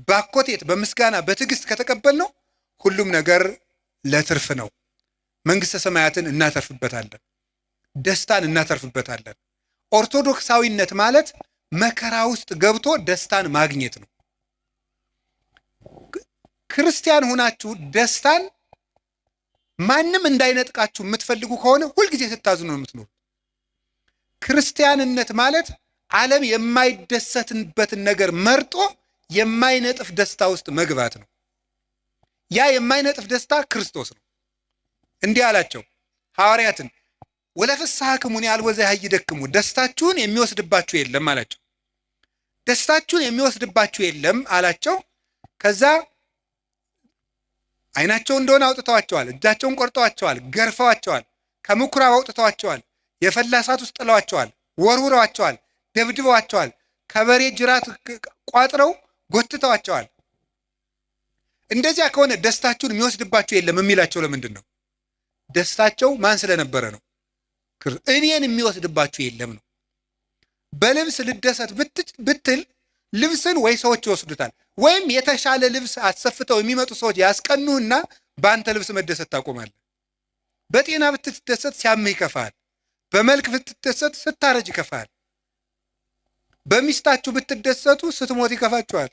ባኮቴት በምስጋና በትዕግስት ከተቀበልነው ሁሉም ነገር ለትርፍ ነው። መንግስተ ሰማያትን እናተርፍበታለን። ደስታን እናተርፍበታለን። ኦርቶዶክሳዊነት ማለት መከራ ውስጥ ገብቶ ደስታን ማግኘት ነው። ክርስቲያን ሆናችሁ ደስታን ማንም እንዳይነጥቃችሁ የምትፈልጉ ከሆነ ሁልጊዜ ስታዝኑ ነው የምትኖሩት። ክርስቲያንነት ማለት ዓለም የማይደሰትበትን ነገር መርጦ የማይነጥፍ ደስታ ውስጥ መግባት ነው። ያ የማይነጥፍ ደስታ ክርስቶስ ነው። እንዲህ አላቸው ሐዋርያትን፣ ወለፍስሐክሙ ያልወዘ ይደክሙ፣ ደስታችሁን የሚወስድባችሁ የለም አላቸው። ደስታችሁን የሚወስድባችሁ የለም አላቸው። ከዛ አይናቸው እንደሆነ አውጥተዋቸዋል፣ እጃቸውን ቆርጠዋቸዋል፣ ገርፈዋቸዋል፣ ከምኩራብ አውጥተዋቸዋል፣ የፈላ እሳት ውስጥ ጥለዋቸዋል፣ ወርውረዋቸዋል፣ ደብድበዋቸዋል፣ ከበሬ ጅራት ቋጥረው ጎትተዋቸዋል። እንደዚያ ከሆነ ደስታችሁን የሚወስድባችሁ የለም የሚላቸው ለምንድን ነው? ደስታቸው ማን ስለነበረ ነው? እኔን የሚወስድባችሁ የለም ነው። በልብስ ልደሰት ብትል ልብስን ወይ ሰዎች ይወስዱታል፣ ወይም የተሻለ ልብስ አሰፍተው የሚመጡ ሰዎች ያስቀኑና በአንተ ልብስ መደሰት ታቆማለህ። በጤና ብትደሰት ሲያምህ ይከፋል። በመልክ ብትደሰት ስታረጅ ይከፋል። በሚስታችሁ ብትደሰቱ ስትሞት ይከፋችኋል።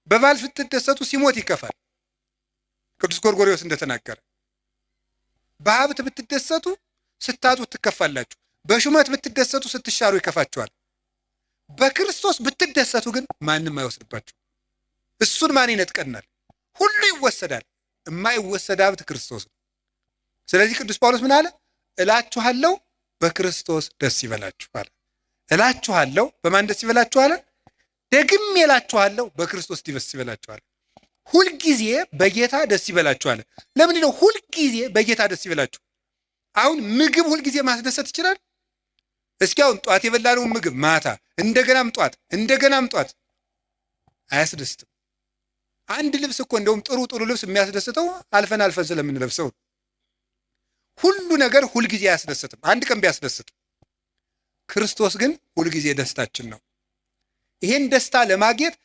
በባል ብትደሰቱ ሲሞት ይከፋል። ቅዱስ ጎርጎርዮስ እንደተናገረ በሀብት ብትደሰቱ ስታጡ ትከፋላችሁ። በሹመት ብትደሰቱ ስትሻሩ ይከፋችኋል። በክርስቶስ ብትደሰቱ ግን ማንም አይወስድባችሁ። እሱን ማን ይነጥቀናል? ሁሉ ይወሰዳል። የማይወሰድ ሀብት ክርስቶስ ነው። ስለዚህ ቅዱስ ጳውሎስ ምን አለ? እላችኋለሁ በክርስቶስ ደስ ይበላችሁ አለ። እላችኋለሁ በማን ደስ ይበላችሁ አለ? ደግሜ እላችኋለሁ በክርስቶስ ደስ ይበላችሁ አለ። ሁልጊዜ በጌታ ደስ ይበላችሁ አለ። ለምንድን ነው ሁልጊዜ በጌታ ደስ ይበላችሁ? አሁን ምግብ ሁልጊዜ ማስደሰት ይችላል? እስኪ አሁን ጧት የበላነውን ምግብ ማታ እንደገናም ጧት አያስደስትም። አንድ ልብስ እኮ እንደውም ጥሩ ልብስ የሚያስደስተው አልፈን ስለምንለብሰው። ሁሉ ነገር ሁልጊዜ አያስደስትም። አንድ ቀን ቢያስደስትም፣ ክርስቶስ ግን ሁልጊዜ ደስታችን ነው። ይሄን ደስታ ለማግኘት